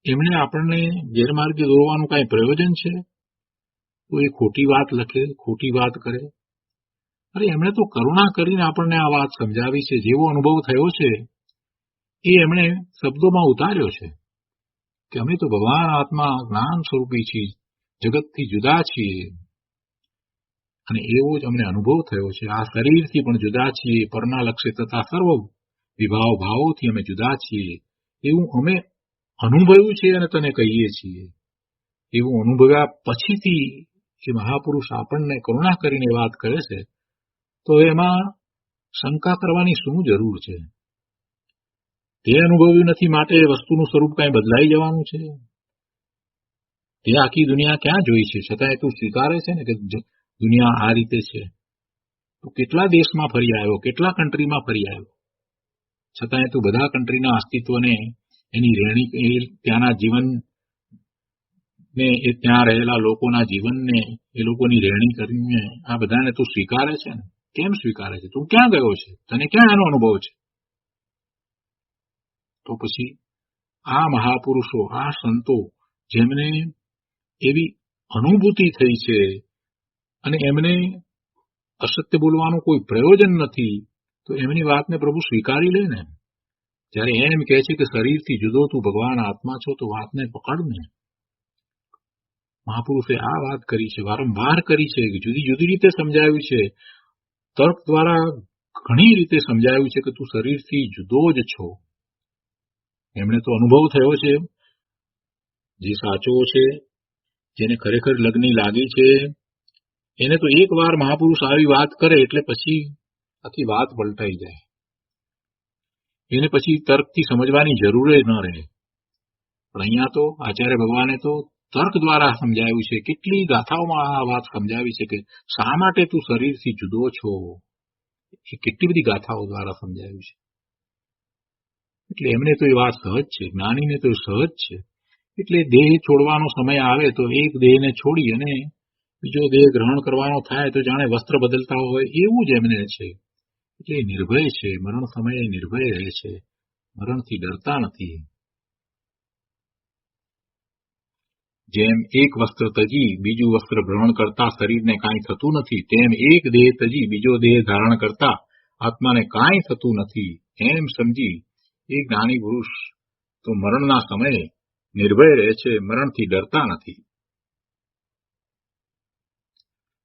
એમણે આપણને ગેરમાર્ગે દોરવાનું કઈ પ્રયોજન છે? તો એ ખોટી વાત લખે, ખોટી વાત કરે. અરે એમણે તો કરુણા કરીને આપણને આ વાત સમજાવી છે. જેવો અનુભવ થયો છે એ એમણે શબ્દોમાં ઉતાર્યો છે કે અમે તો ભગવાન આત્મા જ્ઞાન સ્વરૂપી છીએ, જગતથી જુદા છીએ, અને એવો જ અમને અનુભવ થયો છે. આ શરીરથી પણ જુદા છીએ, પરના લક્ષ્ય તથા સર્વ વિભાવ ભાવોથી અમે જુદા છીએ, એવું અમે અનુભવ્યું છે અને તને કહીએ છીએ. એવું અનુભવ્યા પછીથી એ મહાપુરુષ આપણને કરુણા કરીને વાત કરે છે, તો એમાં શંકા કરવાની શું જરૂર છે? તે અનુભવ્યું નથી માટે એ વસ્તુનું સ્વરૂપ કઈ બદલાઈ જવાનું છે? તે આખી દુનિયા ક્યાં જોઈ છે, છતાં તું સ્વીકારે છે ને કે દુનિયા આ રીતે છે. તો કેટલા દેશમાં ફરી આવ્યો, કેટલા કન્ટ્રીમાં ફરી આવ્યો, છતાં તું બધા કન્ટ્રીના અસ્તિત્વને, એની રહેણી, ત્યાંના જીવન ને, એ ત્યાં રહેલા લોકોના જીવનને, એ લોકોની રહેણી કરીને આ બધાને તું સ્વીકારે છે ને? કેમ સ્વીકારે છે? તું ક્યાં ગયો છે? તને ક્યાં એનો અનુભવ છે? તો પછી આ મહાપુરુષો, આ સંતો, જેમને એવી અનુભૂતિ થઈ છે અને એમને અસત્ય બોલવાનું કોઈ પ્રયોજન નથી, તો એમની વાતને પ્રભુ સ્વીકારી લે ને. જયારે એમ કહે છે કે શરીરથી જુદો તું ભગવાન આત્મા છો, તો વાતને પકડ ને. મહાપુરુષે આ વાત કરી છે, વારંવાર કરી છે, જુદી જુદી રીતે સમજાવ્યું છે, તર્ક દ્વારા ઘણી રીતે સમજાવ્યું છે કે તું શરીરથી જુદો જ છો. એમણે તો અનુભવ થયો છે, જે સાચો છે, જેને ખરેખર લગ્ની લાગી છે, એને તો એક વાર મહાપુરુષ આવી વાત કરે એટલે પછી આખી વાત પલટાઈ જાય. એને પછી તર્કથી સમજવાની જરૂર ન રહે. પણ અહીંયા તો આચાર્ય ભગવાને તો તર્ક દ્વારા સમજાવ્યું છે. કેટલી ગાથાઓમાં આ વાત સમજાવી છે કે શા માટે તું શરીરથી જુદો છો, એ કેટલી બધી ગાથાઓ દ્વારા સમજાવ્યું છે. એટલે એમને તો એ વાત સહજ છે, જ્ઞાનીને તો સહજ છે. એટલે દેહ છોડવાનો સમય આવે તો એક દેહને છોડી અને બીજો દેહ ગ્રહણ કરવાનો થાય તો જાણે વસ્ત્ર બદલતા હોય એવું જ એમને છે. એટલે નિર્ભય છે, મરણ સમયે નિર્ભય રહે છે, મરણથી ડરતા નથી. જેમ એક વસ્ત્ર તજી બીજું વસ્ત્ર ગ્રહણ કરતા શરીરને કાંઈ થતું નથી, તેમ એક દેહ તજી બીજો દેહ ધારણ કરતા આત્માને કાંઈ થતું નથી. એમ સમજી એ જ્ઞાની પુરુષ તો મરણના સમયે નિર્ભય રહે છે, મરણથી ડરતા નથી.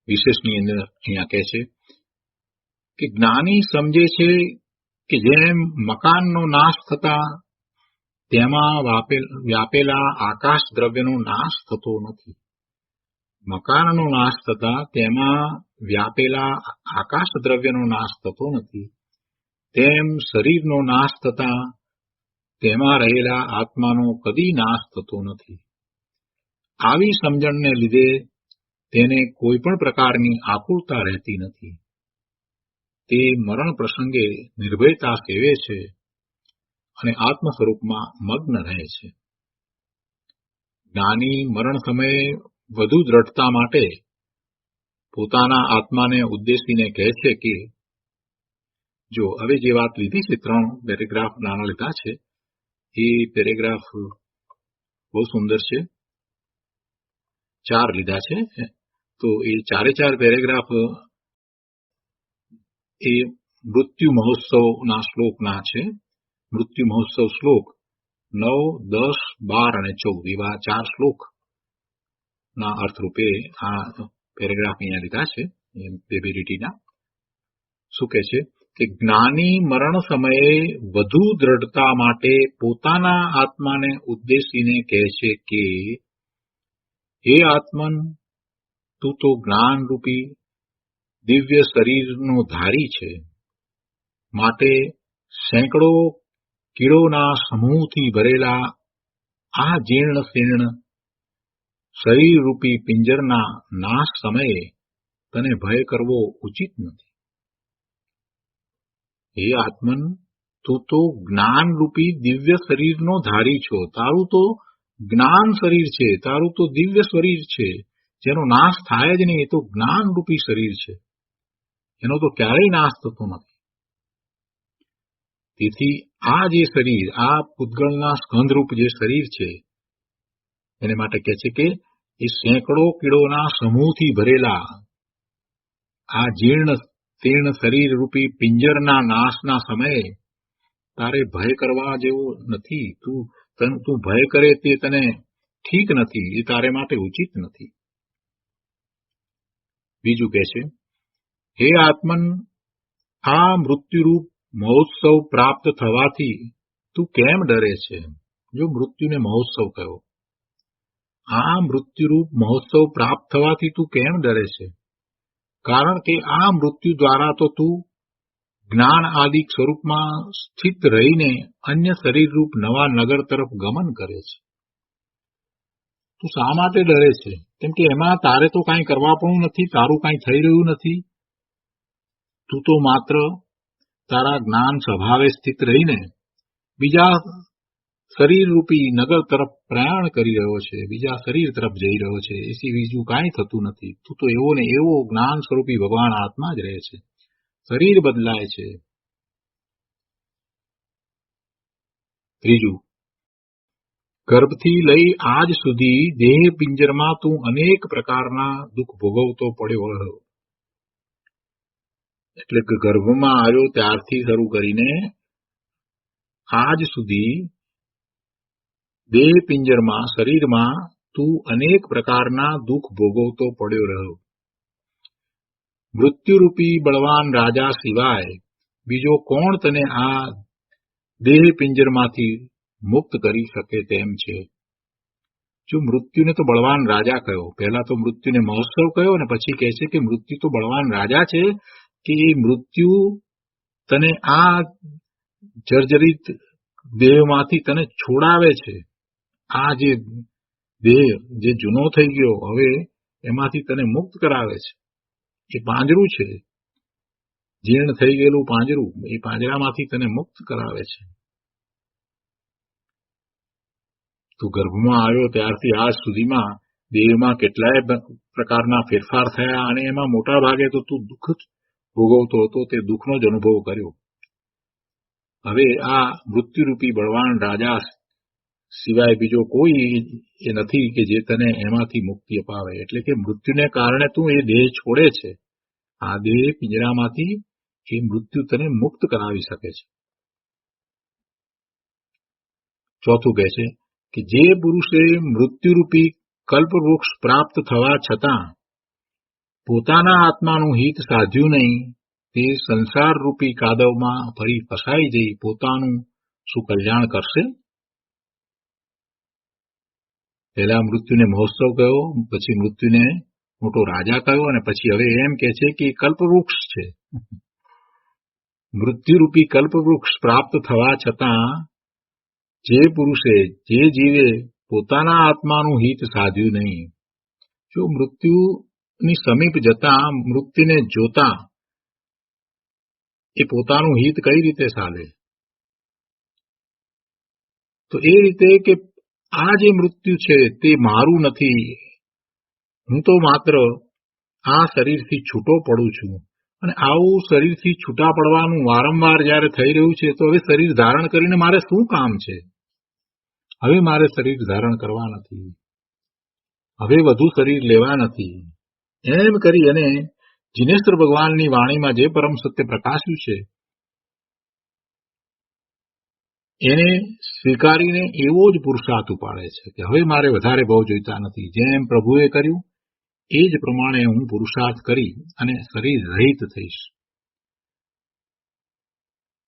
વિશેષની અંદર અહીંયા કહે છે કે જ્ઞાની સમજે છે કે જેમ મકાનનો નાશ થતા તેમાં વ્યાપેલા આકાશ દ્રવ્યનો નાશ થતો નથી, મકાનનો નાશ થતા તેમાં વ્યાપેલા આકાશ દ્રવ્યનો નાશ થતો નથી, તેમ શરીરનો નાશ થતા તેમાં રહેલા આત્માનો કદી નાશ થતો નથી. આવી સમજણને લીધે તેને કોઈ પણ પ્રકારની આકુલતા રહેતી નથી. તે મરણ પ્રસંગે નિર્ભયતા સેવે છે અને આત્મ સ્વરૂપમાં મગ્ન રહે છે. જ્ઞાની મરણ સમયે વધુ દ્રઢતા માટે પોતાના આત્માને ઉદ્દેશીને કહે છે કે જો હવે જે વાત લીધી છે 3 પેરેગ્રાફ નાના લીધા છે એ પેરેગ્રાફ બહુ સુંદર છે 4 લીધા છે તો એ 4 પેરેગ્રાફ એ મૃત્યુ મહોત્સવના શ્લોકના છે મૃત્યુ મહોત્સવ શ્લોક 9, 10, 12 અને 14 એવા 4 શ્લોકના અર્થરૂપે આ પેરેગ્રાફ અહીંયા લીધા છે બેબીરીટીના શું કહે છે કે જ્ઞાની મરણ સમયે વધુ દ્રઢતા માટે પોતાના આત્માને ઉદ્દેશીને કહે છે કે હે આત્મન તું તો જ્ઞાનરૂપી દિવ્ય શરીરનો ધારી છે માટે સેંકડો કીડોના સમૂહથી ભરેલા આ જીર્ણ શીર્ણ શરીરરૂપી પિંજરના નાશ સમયે તને ભય કરવો ઉચિત નથી. હે આત્મન તું તો જ્ઞાનરૂપી દિવ્ય શરીરનો ધારી છો. તારું તો જ્ઞાન શરીર છે, તારું તો દિવ્ય શરીર છે જેનો નાશ થાય જ નહીં. એ તો જ્ઞાનરૂપી શરીર છે, એનો તો ક્યારેય નાશ થતો નથી. તેથી આ જે શરીર, આ પૂતગળના સ્કંધરૂપ જે શરીર છે એને માટે કહે છે કે એ સેંકડો કીડોના સમૂહથી ભરેલા આ જીર્ણ શીર્ણ શરીરરૂપી પિંજરના નાશના સમયે તારે ભય કરવા જેવું નથી. તું ભય કરે તે તને ઠીક નથી, એ તારે માટે ઉચિત નથી. બીજું કહે છે હે આત્મન આ મૃત્યુરૂપ મહોત્સવ પ્રાપ્ત થવાથી તું કેમ ડરે છે? જો મૃત્યુને મહોત્સવ કહ્યો, આ મૃત્યુરૂપ મહોત્સવ પ્રાપ્ત થવાથી તું કેમ ડરે છે? કારણ કે આ મૃત્યુ દ્વારા તો તું જ્ઞાન આદિ સ્વરૂપમાં સ્થિત રહીને અન્ય શરીરરૂપ નવા નગર તરફ ગમન કરે છે. તું શા માટે ડરે છે? કેમ કે એમાં તારે તો કાંઈ કરવા પણ નથી, તારું કાંઈ થઈ રહ્યું નથી. તું તો માત્ર તારા જ્ઞાન સ્વભાવે સ્થિત રહીને બીજા શરીરરૂપી નગર તરફ પ્રયાણ કરી રહ્યો છે, બીજા શરીર તરફ જઈ રહ્યો છે. એથી બીજું કાંઈ થતું નથી. તું તો એવો ને એવો જ્ઞાન સ્વરૂપી ભગવાન આત્મા જ રહે છે. શરીર બદલાય છે. ત્રીજું, ગર્ભથી લઈ આજ સુધી દેહ પિંજરમાં તું અનેક પ્રકારના દુઃખ ભોગવતો પડ્યો રહ્યો. એટલે કે ગર્ભમાં આવ્યો ત્યારથી શરૂ કરીને આજ સુધી દેહ પિંજરમાં શરીરમાં તું અનેક પ્રકારના દુઃખ ભોગવતો પડ્યો રહ્યો. મૃત્યુરૂપી બળવાન રાજા સિવાય બીજો કોણ તને આ દેહ પિંજરમાંથી મુક્ત કરી શકે તેમ છે? જો મૃત્યુને તો બળવાન રાજા કહ્યો, પહેલા તો મૃત્યુને મહોત્સવ કહ્યો અને પછી કહે છે કે મૃત્યુ તો બળવાન રાજા છે કે એ મૃત્યુ તને આ જર્જરિત દેહમાંથી તને છોડાવે છે. આ જે દેહ જે જૂનો થઈ ગયો હવે એમાંથી તને મુક્ત કરાવે છે. એ પાંજરું છે, જીર્ણ થઈ ગયેલું પાંજરું, એ પાંજરામાંથી તને મુક્ત કરાવે છે. તું ગર્ભમાં આવ્યો ત્યારથી આજ સુધીમાં દેહમાં કેટલાય પ્રકારના ફેરફાર થયા અને એમાં મોટા ભાગે તો તું દુઃખ જ ભોગવતો હતો, તે દુઃખનો જ અનુભવ કર્યો. હવે આ મૃત્યુરૂપી બળવાન રાજા સિવાય બીજો કોઈ એ નથી કે જે તને એમાંથી મુક્તિ અપાવે. એટલે કે મૃત્યુને કારણે તું એ દેહ છોડે છે. આ દેહ પિંજરામાંથી એ મૃત્યુ તને મુક્ત કરાવી શકે છે. ચોથું કહે છે કે જે પુરુષે મૃત્યુરૂપી કલ્પવૃક્ષ પ્રાપ્ત થવા છતાં પોતાના આત્માનું હિત સાધ્યું નહીં, તે સંસારરૂપી કાદવમાં ફરી ફસાઈ જઈ પોતાનું શું કલ્યાણ કરશે? પહેલા મૃત્યુને મહોત્સવ કહ્યો, પછી મૃત્યુને મોટો રાજા કહ્યો અને પછી હવે એમ કે છે કે કલ્પવૃક્ષ છે. મૃત્યુરૂપી કલ્પવૃક્ષ પ્રાપ્ત થવા છતાં જે પુરુષે, જે જીવે પોતાના આત્માનું હિત સાધ્યું નહીં, જો મૃત્યુની સમીપ જતા મૃત્યુને જોતા એ પોતાનું હિત કઈ રીતે સાધે? તો એ રીતે કે આ જે મૃત્યુ છે તે મારું નથી, હું તો માત્ર આ શરીરથી છૂટો પડું છું. અને આવું શરીરથી છૂટા પડવાનું વારંવાર જયારે થઈ રહ્યું છે તો હવે શરીર ધારણ કરીને મારે શું કામ છે? હવે મારે શરીર ધારણ કરવા નથી, હવે વધુ શરીર લેવા નથી. એમ કરી અને જિનેશ્વર ભગવાનની વાણીમાં જે પરમ સત્ય પ્રકાશ્યું છે એને સ્વીકારીને એવો જ પુરુષાર્થ ઉપાડે છે કે હવે મારે વધારે ભાવ જોઈતા નથી. જેમ પ્રભુએ કર્યું એ જ પ્રમાણે હું પુરુષાર્થ કરી અને શરીર રહિત થઈશ.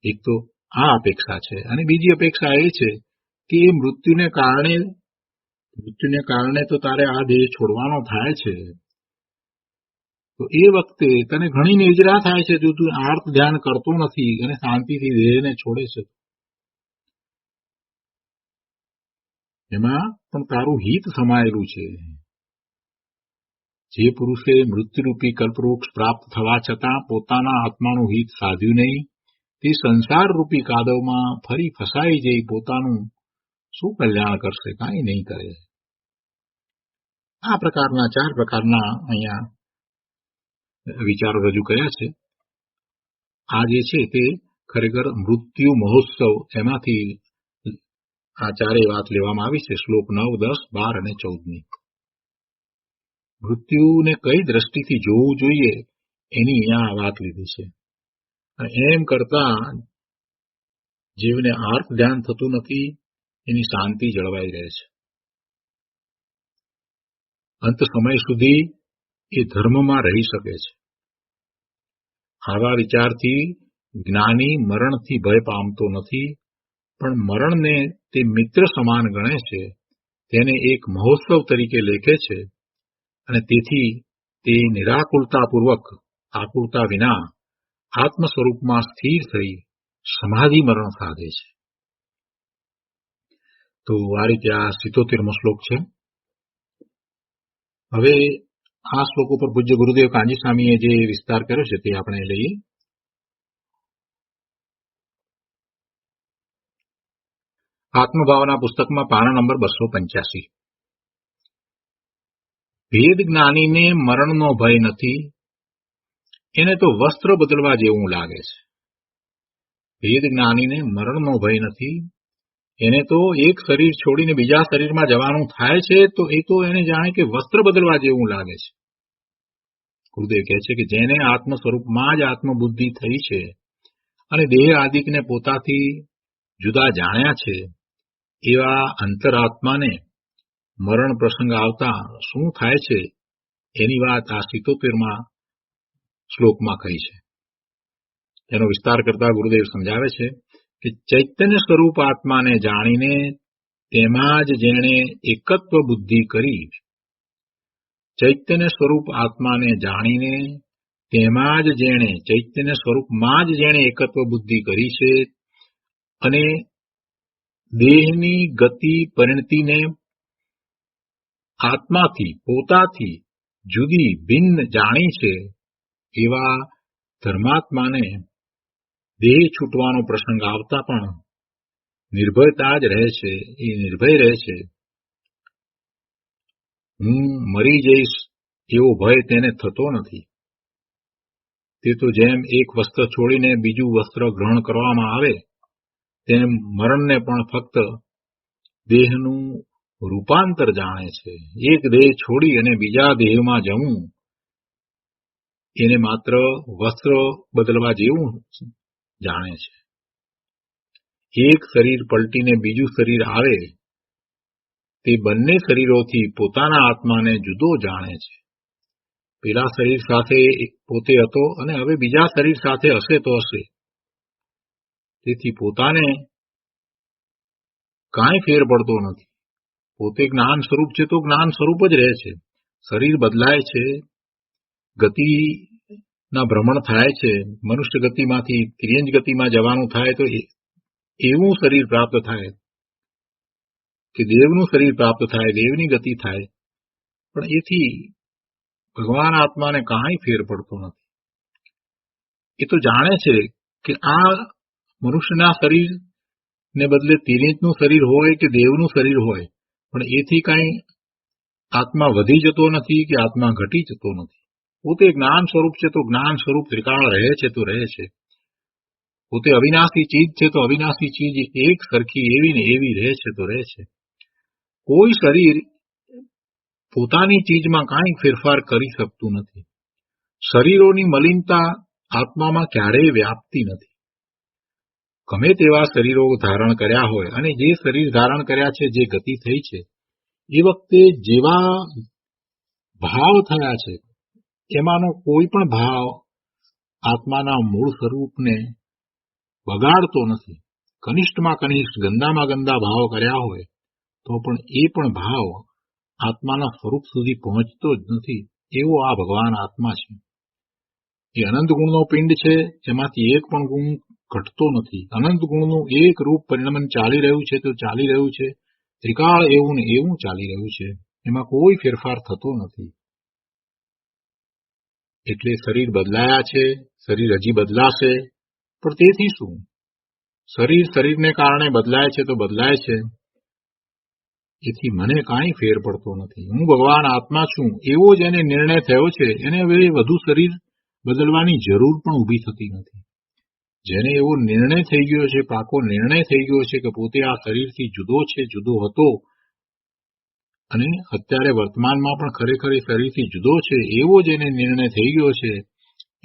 એક તો આ અપેક્ષા છે. અને બીજી અપેક્ષા એ છે કે મૃત્યુને કારણે તો તારે આ દેહ છોડવાનો થાય છે, તો એ વખતે તને ઘણી નિર્જરા થાય છે જો તું આર્ત ધ્યાન કરતો નથી અને શાંતિથી દેહને છોડે છે. એમાં પણ તારું હિત સમાયેલું છે. જે પુરુષે મૃત્યુરૂપી કલ્પવૃક્ષ પ્રાપ્ત થવા છતાં પોતાના આત્માનું હિત સાધ્યું નહીં, તે સંસારરૂપી કાદવમાં ફરી ફસાઈ જઈ પોતાનું શું કલ્યાણ કરશે? કાંઈ નહીં કરે. આ પ્રકારના 4 પ્રકારના અહીંયા વિચારો રજૂ કર્યા છે. આ જે છે તે ખરેખર મૃત્યુ મહોત્સવ એમાંથી આ 4 વાત લેવામાં આવી છે. શ્લોક 9, 10, 12 અને 14ની. મૃત્યુને કઈ દ્રષ્ટિથી જોવું જોઈએ એની અહીંયા વાત લીધી છે. એમ કરતા જીવને આર્ત ધ્યાન થતું નથી, એની શાંતિ જળવાઈ રહે છે. અંત સમય સુધી એ ધર્મમાં રહી શકે છે. આવા વિચારથી જ્ઞાની મરણથી ભય પામતો નથી, પણ મરણને તે મિત્ર સમાન ગણે છે, તેને એક મહોત્સવ તરીકે લેખે છે અને તેથી તે નિરાકુલતાપૂર્વક, આકુલતા વિના આત્મ સ્વરૂપમાં સ્થિર થઈ સમાધિ મરણ સાધે છે. તો આ રીતે આ 77મો શ્લોક છે. હવે આ શ્લોક ઉપર પૂજ્ય ગુરુદેવ કાંજી સ્વામીએ જે વિસ્તાર કર્યો છે તે આપણે લઈએ. આત્મભાવના પુસ્તકમાં પાના નંબર 285. ભેદ જ્ઞાનીને મરણનો ભય નથી, એને તો વસ્ત્ર બદલવા જેવું લાગે છે. ભેદ જ્ઞાનીને મરણનો ભય નથી, એને તો એક શરીર છોડીને બીજા શરીરમાં જવાનું થાય છે તો એ તો એને જાણે કે વસ્ત્ર બદલવા જેવું લાગે છે. ગુરુદેવ કહે છે કે જેને આત્મ સ્વરૂપમાં જ આત્મબુદ્ધિ થઈ છે અને દેહ આદિકને પોતાથી જુદા જાણ્યા છે, એવા અંતરાત્માને મરણ પ્રસંગ આવતા શું થાય છે એની વાત આ 77મા શ્લોકમાં કહી છે. એનો વિસ્તાર કરતા ગુરુદેવ સમજાવે છે કે ચૈતન્ય સ્વરૂપ આત્માને જાણીને તેમાં જ જેણે એકત્વ બુદ્ધિ કરી, ચૈતન્ય સ્વરૂપ આત્માને જાણીને તેમાં જ જેણે ચૈતન્ય સ્વરૂપમાં જ જેણે એકત્વ બુદ્ધિ કરી છે અને દેહની ગતિ પરિણતિને આત્માથી, પોતાથી જુદી ભિન્ન જાણી છે, એવા ધર્માત્માને દેહ છૂટવાનો પ્રસંગ આવતા પણ નિર્ભયતા જ રહે છે. એ નિર્ભય રહે છે. હું મરી જઈશ એવો ભય તેને થતો નથી. તે તો જેમ એક વસ્ત્ર છોડીને બીજું વસ્ત્ર ગ્રહણ કરવામાં આવે તેમ મરણને પણ ફક્ત દેહનું રૂપાંતર જાણે છે. એક દેહ છોડી અને બીજા દેહમાં જવું એને માત્ર વસ્ત્ર બદલવા જેવું જાણે છે. એક શરીર પલટીને બીજું શરીર આવે તે બંને શરીરોથી પોતાના આત્માને જુદો જાણે છે. પેલા શરીર સાથે પોતે હતો અને હવે બીજા શરીર સાથે હશે તો હશે. તેથી પોતાને કાંઈ ફેર પડતો નથી. પોતે જ્ઞાન સ્વરૂપ છે તો જ્ઞાન સ્વરૂપ જ રહે છે. શરીર બદલાય છે, ગતિના ભ્રમણ થાય છે. મનુષ્ય ગતિમાંથી તિર્યંજ ગતિમાં જવાનું થાય તો એવું શરીર પ્રાપ્ત થાય કે દેવનું શરીર પ્રાપ્ત થાય, દેવની ગતિ થાય, પણ એથી ભગવાન આત્માને કાંઈ ફેર પડતો નથી. એ તો જાણે છે કે આ મનુષ્યના શરીરને બદલે તિર્યંજનું શરીર હોય કે દેવનું શરીર હોય, પણ એથી કાંઈ આત્મા વધી જતો નથી કે આત્મા ઘટી જતો નથી. પોતે જ્ઞાન સ્વરૂપ છે તો જ્ઞાન સ્વરૂપ ત્રિકાળ રહે છે તો રહે છે. પોતે અવિનાશી ચીજ છે તો અવિનાશી ચીજ એક સરખી એવી ને એવી રહે છે તો રહે છે. કોઈ શરીર પોતાની ચીજમાં કાંઈ ફેરફાર કરી શકતું નથી. શરીરોની મલિનતા આત્મામાં ક્યારેય વ્યાપતી નથી. ગમે તેવા શરીરો ધારણ કર્યા હોય અને જે શરીર ધારણ કર્યા છે, જે ગતિ થઈ છે, એ વખતે જેવા ભાવ થયા છે એમાંનો કોઈ પણ ભાવ આત્માના મૂળ સ્વરૂપને બગાડતો નથી. કનિષ્ઠમાં કનિષ્ઠ, ગંદામાં ગંદા ભાવ કર્યા હોય તો પણ એ પણ ભાવ આત્માના સ્વરૂપ સુધી પહોંચતો જ નથી. એવો આ ભગવાન આત્મા છે. એ અનંત ગુણનો પિંડ છે, એમાંથી એક પણ ગુણ ઘટતો નથી. અનંત ગુણનું એક રૂપ પરિણમન ચાલી રહ્યું છે તો ચાલી રહ્યું છે. ત્રિકાળ એવું ને એવું ચાલી રહ્યું છે. એમાં કોઈ ફેરફાર થતો નથી. એટલે શરીર બદલાયા છે, શરીર હજી બદલાશે, પણ તેથી શું? શરીર શરીરને કારણે બદલાય છે તો બદલાય છે. એથી મને કાંઈ ફેર પડતો નથી. હું ભગવાન આત્મા છું એવો જ એને નિર્ણય થયો છે. એને હવે વધુ શરીર બદલવાની જરૂર પણ ઊભી થતી નથી. જેને એવો નિર્ણય થઈ ગયો છે, પાકો નિર્ણય થઈ ગયો છે કે પોતે આ શરીરથી જુદો છે, જુદો હતો અને અત્યારે વર્તમાનમાં પણ ખરેખર એ શરીરથી જુદો છે, એવો જ એને નિર્ણય થઈ ગયો છે.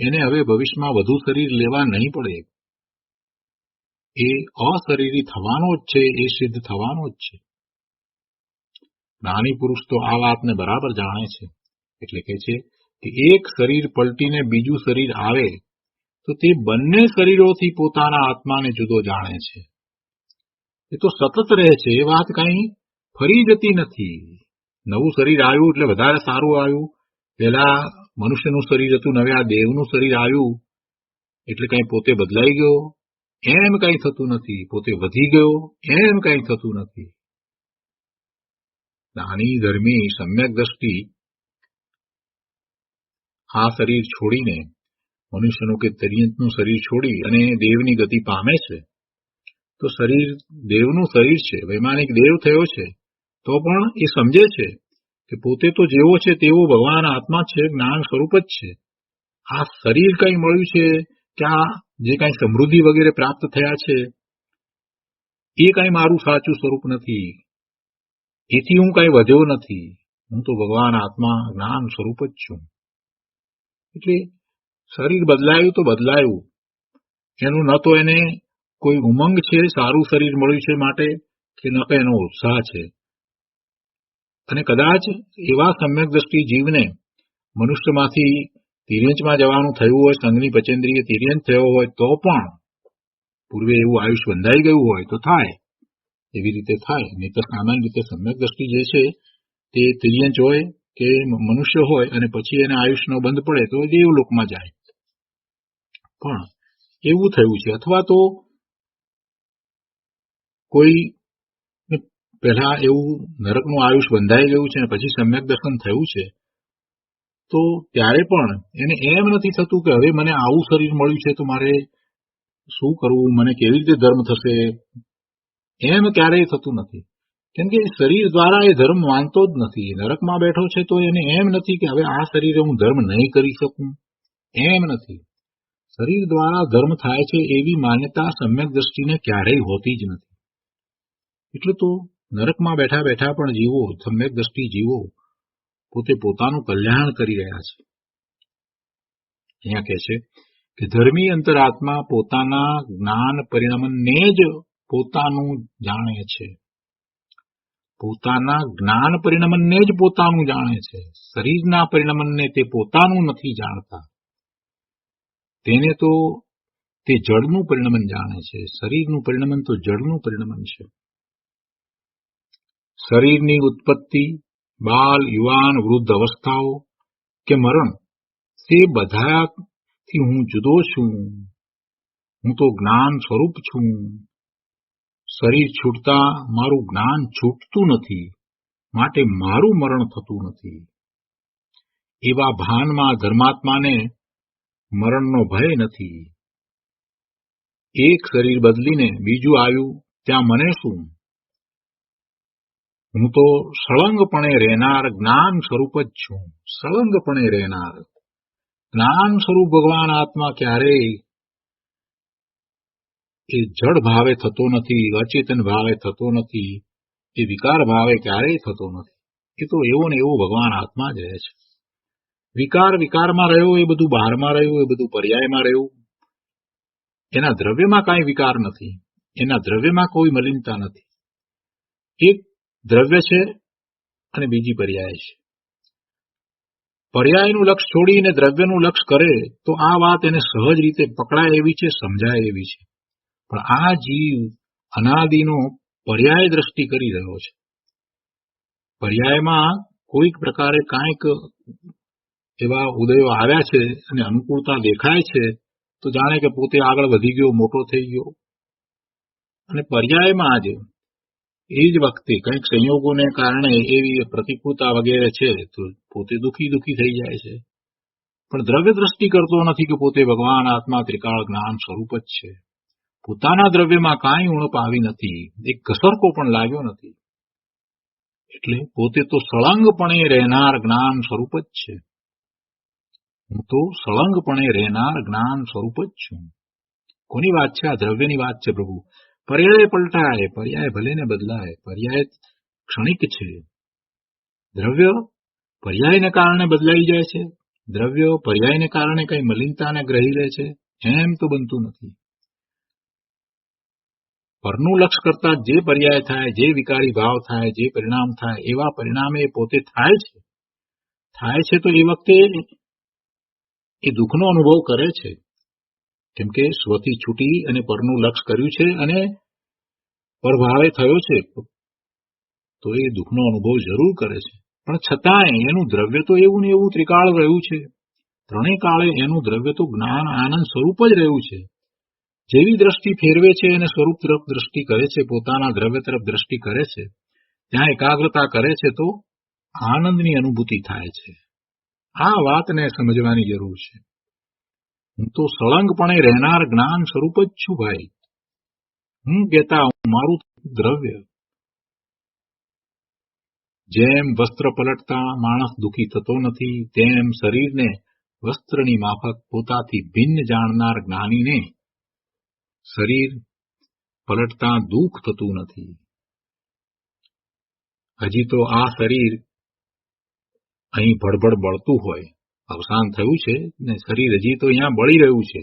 એને હવે ભવિષ્યમાં વધુ શરીર લેવા નહીં પડે. એ અશરીરી થવાનો જ છે, એ સિદ્ધ થવાનો જ છે. જ્ઞાની પુરુષ તો આ વાતને બરાબર જાણે છે. એટલે કે છે કે એક શરીર પલટીને બીજું શરીર આવે તો તે બંને શરીરોથી પોતાના આત્માને જુદો જાણે છે. એ તો સતત રહે છે. એ વાત કંઈ ફરી જતી નથી. નવું શરીર આવ્યું એટલે વધારે સારું આવ્યું. પેલા મનુષ્યનું શરીર હતું, હવે આ દેવનું શરીર આવ્યું એટલે કંઈ પોતે બદલાઈ ગયો એમ કંઈ થતું નથી. પોતે વધી ગયો એમ કંઈ થતું નથી. જ્ઞાની ધર્મી સમ્યક દ્રષ્ટિ આ શરીર છોડીને, મનુષ્યનું કે તિર્યંતનું શરીર છોડી અને દેવની ગતિ પામે છે તો શરીર દેવનું શરીર છે, વૈમાનિક દેવ થયો છે, તો પણ એ સમજે છે કે પોતે તો જેવો છે તેવો ભગવાન આત્મા છે, જ્ઞાન સ્વરૂપ જ છે. આ શરીર કંઈ મળ્યું છે કે આ જે કંઈ સમૃદ્ધિ વગેરે પ્રાપ્ત થયા છે એ કંઈ મારું સાચું સ્વરૂપ નથી. એથી હું કંઈ વધ્યો નથી. હું તો ભગવાન આત્મા જ્ઞાન સ્વરૂપ જ છું. એટલે શરીર બદલાયું તો બદલાયું. એનું ન તો એને કોઈ ઉમંગ છે સારું શરીર મળ્યું છે માટે, કે ન તો એનો ઉત્સાહ છે. અને કદાચ એવા સમ્યક દ્રષ્ટિ જીવને મનુષ્યમાંથી તિર્યંચમાં જવાનું થયું હોય, સંઘની પચેન્દ્રિય તિર્યંચ થયો હોય તો પણ પૂર્વે એવું આયુષ્ય બંધાઈ ગયું હોય તો થાય, એવી રીતે થાય. નહીં તો સામાન્ય રીતે સમ્યક દ્રષ્ટિ જે છે તે તિર્યંચ હોય કે મનુષ્ય હોય અને પછી એને આયુષ્યનો બંધ પડે તો દેવલોકમાં જાય. પણ એવું થયું છે. અથવા તો કોઈ પહેલા એવું નરકનું આયુષ્ય બંધાઈ ગયું છે અને પછી સમ્યક દર્શન થયું છે તો ત્યારે પણ એને એમ નથી થતું કે હવે મને આવું શરીર મળ્યું છે તો મારે શું કરવું, મને કેવી રીતે ધર્મ થશે, એમ ક્યારેય થતું નથી. કેમ કે શરીર દ્વારા એ ધર્મ માનતો જ નથી. નરકમાં બેઠો છે તો એને એમ નથી કે હવે આ શરીરે હું ધર્મ નહીં કરી શકું, એમ નથી. શરીર દ્વારા ધર્મ થાય છે એવી માન્યતા સમ્યક દ્રષ્ટિને ક્યારેય હોતી જ નથી. એટલે તો નરકમાં બેઠા બેઠા પણ જીવો, સમ્યક દ્રષ્ટિ જીવો પોતે પોતાનું કલ્યાણ કરી રહ્યા છે. અહીંયા કહે છે કે ધર્મી અંતરાત્મા પોતાના જ્ઞાન પરિણમને જ પોતાનું જાણે છે. પોતાના જ્ઞાન પરિણમને જ પોતાનું જાણે છે. શરીરના પરિણમને તે પોતાનું નથી જાણતા. તેને તો તે જળનું પરિણમન જાણે છે. શરીરનું પરિણમન તો જળનું પરિણમન છે. શરીરની ઉત્પત્તિ, બાલ, યુવાન, વૃદ્ધ અવસ્થાઓ કે મરણ, તે બધાથી હું જુદો છું. હું તો જ્ઞાન સ્વરૂપ છું. શરીર છૂટતા મારું જ્ઞાન છૂટતું નથી, માટે મારું મરણ થતું નથી. એવા ભાનમાં ધર્માત્માને મરણનો ભય નથી. એક શરીર બદલીને બીજું આવ્યું ત્યાં મને શું? હું તો સળંગપણે રહેનાર જ્ઞાન સ્વરૂપ જ છું. સળંગપણે રહેનાર જ્ઞાન સ્વરૂપ ભગવાન આત્મા ક્યારેય એ જડ ભાવે થતો નથી, અચેતન ભાવે થતો નથી, એ વિકાર ભાવે ક્યારેય થતો નથી. એ તો એવો ને એવો ભગવાન આત્મા જ રહે છે. વિકારમાં રહ્યો, એ બધું બહારમાં રહ્યું, એ બધું પર્યાયમાં રહ્યું. એના દ્રવ્યમાં કાંઈ વિકાર નથી, એના દ્રવ્યમાં કોઈ મલિનતા નથી. એક દ્રવ્ય છે અને બીજી પર્યાય છે. પર્યાયનું લક્ષ છોડીને દ્રવ્યનું લક્ષ કરે તો આ વાત એને સહજ રીતે પકડાય એવી છે, સમજાય એવી છે. પણ આ જીવ અનાદિનો પર્યાય દ્રષ્ટિ કરી રહ્યો છે. પર્યાયમાં કોઈક પ્રકારે કાંઈક એવા ઉદયો આવ્યા છે અને અનુકૂળતા દેખાય છે તો જાણે કે પોતે આગળ વધી ગયો, મોટો થઈ ગયો. અને પર્યાયમાં જ એ જ વખતે કંઈક સંયોગોને કારણે એવી પ્રતિકૂળતા વગેરે છે તો પોતે દુઃખી થઈ જાય છે. પણ દ્રવ્ય દ્રષ્ટિ કરતો નથી કે પોતે ભગવાન આત્મા ત્રિકાળ જ્ઞાન સ્વરૂપ જ છે. પોતાના દ્રવ્યમાં કાંઈ ઉણપ આવી નથી, એક ઘસરકો પણ લાગ્યો નથી. એટલે પોતે તો સળંગપણે રહેનાર જ્ઞાન સ્વરૂપ જ છે. હું તો સળંગપણે રહેનાર જ્ઞાન સ્વરૂપ જ છું. કોની વાત છે? આ દ્રવ્યની વાત છે પ્રભુ. પર્યાય પલટાય, પર્યાય ભલે ને બદલાય, પર્યાય ક્ષણિક છે. દ્રવ્ય પર્યાયને કારણે બદલાઈ જાય છે, દ્રવ્ય પર્યાયને કારણે કઈ મલિનતાને ગ્રહી લે છે, એમ તો બનતું નથી. પરનું લક્ષ કરતા જે પર્યાય થાય, જે વિકારી ભાવ થાય, જે પરિણામ થાય, એવા પરિણામે એ પોતે થાય છે તો એ વખતે એ દુઃખનો અનુભવ કરે છે. કેમ કે સ્વથી છૂટી અને પરનું લક્ષ કર્યું છે અને પરભાવે થયો છે તો એ દુઃખનો અનુભવ જરૂર કરે છે. પણ છતાંય એનું દ્રવ્ય તો એવું ને એવું ત્રિકાળ રહ્યું છે. ત્રણેય કાળે એનું દ્રવ્ય તો જ્ઞાન આનંદ સ્વરૂપ જ રહ્યું છે. જેવી દ્રષ્ટિ ફેરવે છે અને સ્વરૂપ તરફ દ્રષ્ટિ કરે છે, પોતાના દ્રવ્ય તરફ દ્રષ્ટિ કરે છે, ત્યાં એકાગ્રતા કરે છે તો આનંદની અનુભૂતિ થાય છે. આ વાતને સમજવાની જરૂર છે. હું તો સળંગપણે રહેનાર જ્ઞાન સ્વરૂપ જ છું ભાઈ. હું કહેતા મારું દ્રવ્ય. જેમ વસ્ત્ર પલટતા માણસ દુઃખી થતો નથી, તેમ શરીરને વસ્ત્રની માફક પોતાથી ભિન્ન જાણનાર જ્ઞાનીને શરીર પલટતા દુઃખ થતું નથી. હજી તો આ શરીર અહીં ભડભડ બળતું હોય, અવસાન થયું છે ને શરીર હજી તો અહીંયા બળી રહ્યું છે.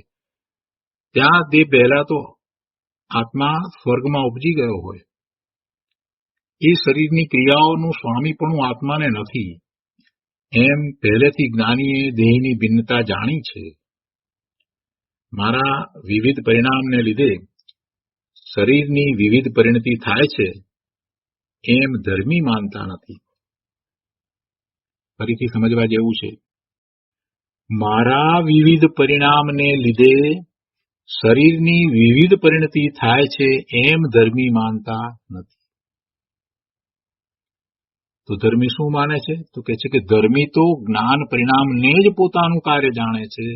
ત્યાં તે પહેલા તો આત્મા સ્વર્ગમાં ઉપજી ગયો હોય. એ શરીરની ક્રિયાઓનું સ્વામીપણું આત્માને નથી, એમ પહેલેથી જ્ઞાનીએ દેહની ભિન્નતા જાણી છે. મારા વિવિધ પરિણામને લીધે શરીરની વિવિધ પરિણતિ થાય છે એમ ધર્મી માનતા નથી. ફરીથી સમજવા જેવું છે. મારા વિવિધ પરિણામને લીધે શરીરની વિવિધ પરિણતિ થાય છે એમ ધર્મી માનતા નથી. તો ધર્મી શું માને છે? તો કહે છે કે ધર્મી તો જ્ઞાન પરિણામને જ પોતાનું કાર્ય જાણે છે,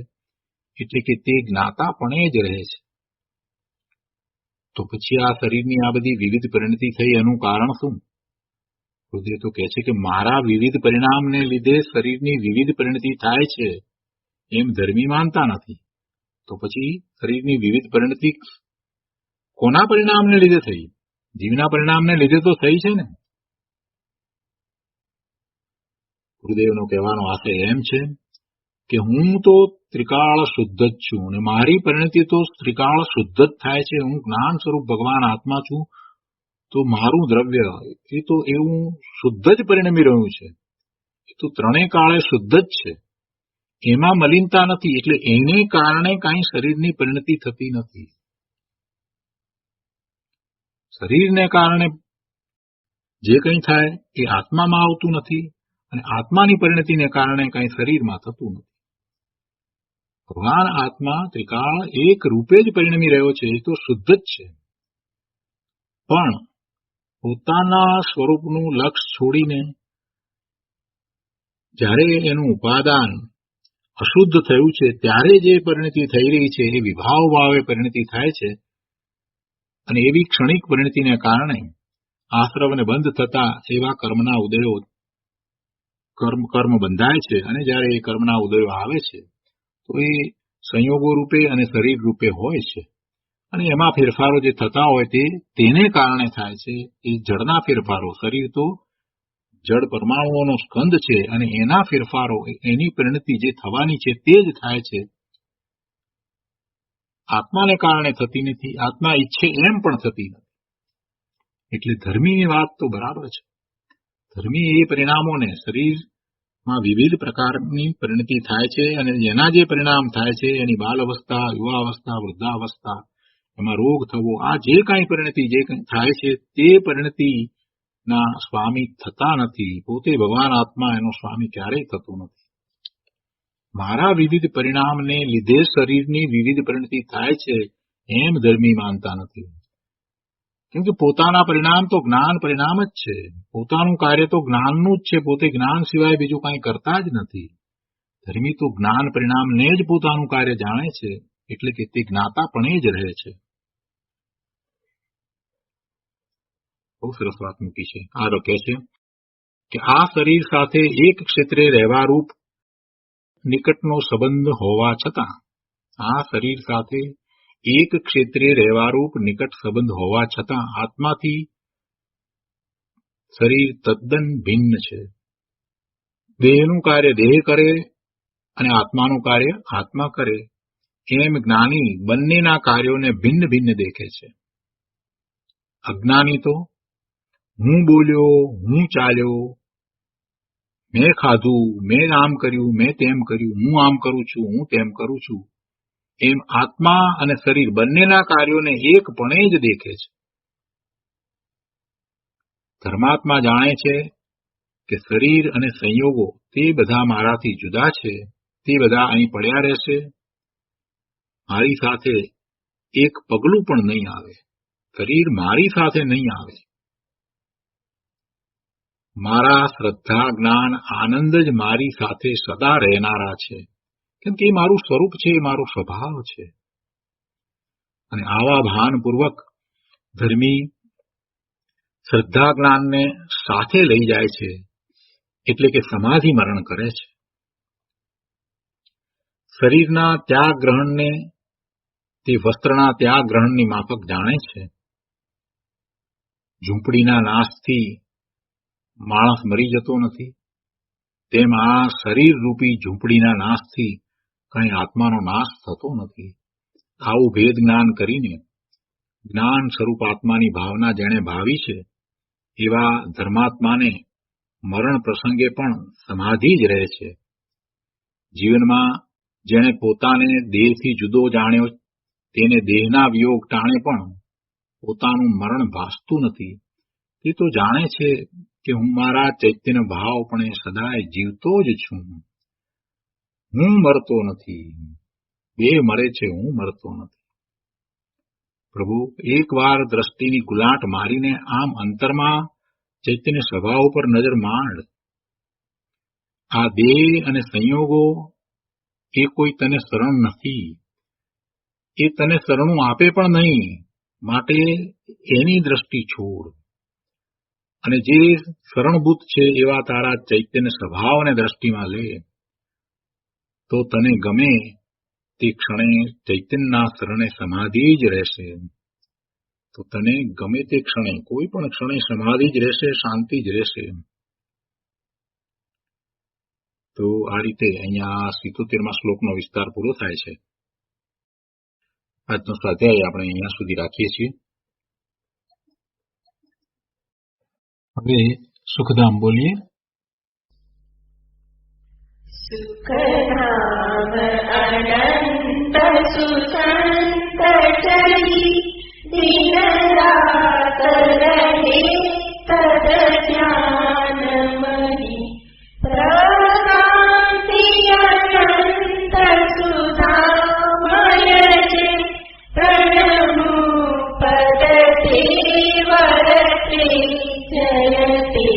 એટલે કે તે જ્ઞાતાપણે જ રહે છે. તો પછી આ શરીરની આ બધી વિવિધ પરિણતિ થઈ એનું કારણ શું? હૃદય તો કહે છે કે મારા વિવિધ પરિણામને લીધે શરીરની વિવિધ પરિણતિ થાય છે એમ ધર્મી માનતા નથી. તો પછી શરીરની વિવિધ પરિણતિ કોના પરિણામને લીધે થઈ? જીવના પરિણામને લીધે તો થઈ છે ને. ગુરુદેવનો કહેવાનો આશય એમ છે કે હું તો ત્રિકાળ શુદ્ધ જ છું અને મારી પરિણતિ તો ત્રિકાળ શુદ્ધ જ થાય છે. હું જ્ઞાન સ્વરૂપ ભગવાન આત્મા છું તો મારું દ્રવ્ય એ તો એવું શુદ્ધ જ પરિણમી રહ્યું છે. એ તો ત્રણેય કાળે શુદ્ધ જ છે, એમાં મલિનતા નથી. એટલે એને કારણે કાંઈ શરીરની પરિણતિ થતી નથી. શરીરને કારણે જે કંઈ થાય એ આત્મામાં આવતું નથી અને આત્માની પરિણતિને કારણે કંઈ શરીરમાં થતું નથી. ભગવાન આત્મા ત્રિકાળ એક રૂપે જ પરિણમી રહ્યો છે, એ તો શુદ્ધ જ છે. પણ પોતાના સ્વરૂપનું લક્ષ છોડીને જ્યારે એનું ઉપાદાન અશુદ્ધ થયું છે ત્યારે જે પરિણતિ થઈ રહી છે એ વિભાવ ભાવે પરિણતિ થાય છે અને એવી ક્ષણિક પરિણતિને કારણે આશ્રવને બંધ થતા એવા કર્મના ઉદયો કર્મ બંધાય છે, અને જ્યારે એ કર્મના ઉદયો આવે છે તો એ સંયોગો રૂપે અને શરીર રૂપે હોય છે, અને એમાં ફેરફારો જે થતા હોય તેને કારણે થાય છે. એ જળના ફેરફારો, શરીર તો જળ પરમાણુઓનો સ્કંદ છે, અને એના ફેરફારો, એની પરિણતિ જે થવાની છે તે જ થાય છે. આત્માને કારણે થતી નથી, આત્મા ઈચ્છે એમ પણ થતી નથી. એટલે ધર્મીની વાત તો બરાબર છે. ધર્મી એ પરિણામોને, શરીરમાં વિવિધ પ્રકારની પરિણતિ થાય છે, અને એના જે પરિણામ થાય છે એની બાલ અવસ્થા, યુવાવસ્થા, વૃદ્ધાવસ્થા, એમાં રોગ થવો, આ જે કાંઈ પરિણતિ જે કંઈ થાય છે તે પરિણતિના સ્વામી થતા નથી. પોતે ભગવાન આત્મા એનો સ્વામી ક્યારેય થતો નથી. મારા વિવિધ પરિણામને લીધે શરીરની વિવિધ પરિણતિ થાય છે એમ ધર્મી માનતા નથી. કેમ કે પોતાના પરિણામ તો જ્ઞાન પરિણામ જ છે. પોતાનું કાર્ય તો જ્ઞાનનું જ છે. પોતે જ્ઞાન સિવાય બીજું કાંઈ કરતા જ નથી. ધર્મી તો જ્ઞાન પરિણામને જ પોતાનું કાર્ય જાણે છે, એટલે કે તે જ્ઞાતાપણે જ રહે છે. બહુ સરસ વાત મૂકી છે. આ કહે છે કે આ શરીર સાથે એક ક્ષેત્રે રહેવારૂપ નિકટનો સંબંધ હોવા છતાં, આ શરીર સાથે એક ક્ષેત્રે રહેવારૂપ નિકટ સંબંધ હોવા છતાં આત્માથી શરીર તદ્દન ભિન્ન છે. દેહનું કાર્ય દેહ કરે અને આત્માનું કાર્ય આત્મા કરે, એમ જ્ઞાની બંનેના કાર્યોને ભિન્ન ભિન્ન દેખે છે. અજ્ઞાની તો હું બોલ્યો, હું ચાલ્યો, મેં ખાધું, મેં આમ કર્યું, મેં તેમ કર્યું, હું આમ કરું છું, હું તેમ કરું છું, એમ આત્મા અને શરીર બંનેના કાર્યોને એકપણે જ દેખે છે. ધર્માત્મા જાણે છે કે શરીર અને સંયોગો તે બધા મારાથી જુદા છે, તે બધા અહીં પડ્યા રહેશે, મારી સાથે એક પગલું પણ નહીં આવે. શરીર મારી સાથે નહીં આવે. મારા શ્રદ્ધા, જ્ઞાન, આનંદ જ મારી સાથે સદા રહેનારા છે, કેમ કે એ મારું સ્વરૂપ છે, એ મારો સ્વભાવ છે. અને આવા ભાનપૂર્વક ધર્મી શ્રદ્ધા જ્ઞાનને સાથે લઈ જાય છે, એટલે કે સમાધિ મરણ કરે છે. શરીરના ત્યાગ ગ્રહણને તે વસ્ત્રના ત્યાગ ગ્રહણની માફક જાણે છે. ઝૂંપડીના નાશથી માણસ મરી જતો નથી, તેમ આ શરીર રૂપી ઝૂંપડીના નાશથી કંઈ આત્માનો નાશ થતો નથી. આવું ભેદ જ્ઞાન કરીને જ્ઞાન સ્વરૂપ આત્માની ભાવના જેણે ભાવી છે, એવા ધર્માત્માને મરણ પ્રસંગે પણ સમાધિ જ રહે છે. જીવનમાં જેણે પોતાને દેહથી જુદો જાણ્યો, તેને દેહના વિયોગ ટાણે પણ પોતાનું મરણ ભાસતું નથી. તે તો જાણે છે કે હું મારા ચૈતન્ય ભાવપણે સદાય જીવતો જ છું. હું મરતો નથી. દેહ મરે છે, હું મરતો નથી. પ્રભુ, એકવાર દ્રષ્ટિની ગુલાટ મારીને આમ અંતરમાં ચૈતન્ય સ્વભાવ ઉપર નજર માંડ. આ દેહ અને સંયોગો એ કોઈ તને શરણ નથી, એ તને શરણું આપે પણ નહીં. માટે એની દ્રષ્ટિ છોડ અને જે શરણભૂત છે એવા તારા ચૈતન્ય સ્વભાવને દ્રષ્ટિમાં લે, તો તને ગમે તે ક્ષણે ચૈતન્યના શરણે સમાધિ જ રહેશે. તો તને ગમે તે ક્ષણે, કોઈ પણ ક્ષણે સમાધિ જ રહેશે, શાંતિ જ રહેશે. તો આ રીતે અહીંયા 77મા શ્લોકનો વિસ્તાર પૂરો થાય છે. આજનો સ્વાધ્યાય આપણે અહીંયા સુધી રાખીએ છીએ. હવે સુખધામ બોલીએ. સુખધામ અનંત સુસંત ચરી દિન રાત રહે તદ જ્ઞાન મહી પ્રકાંતિ અનંત સુધામય જે પ્રણમુ પદ તે વરતે જયતે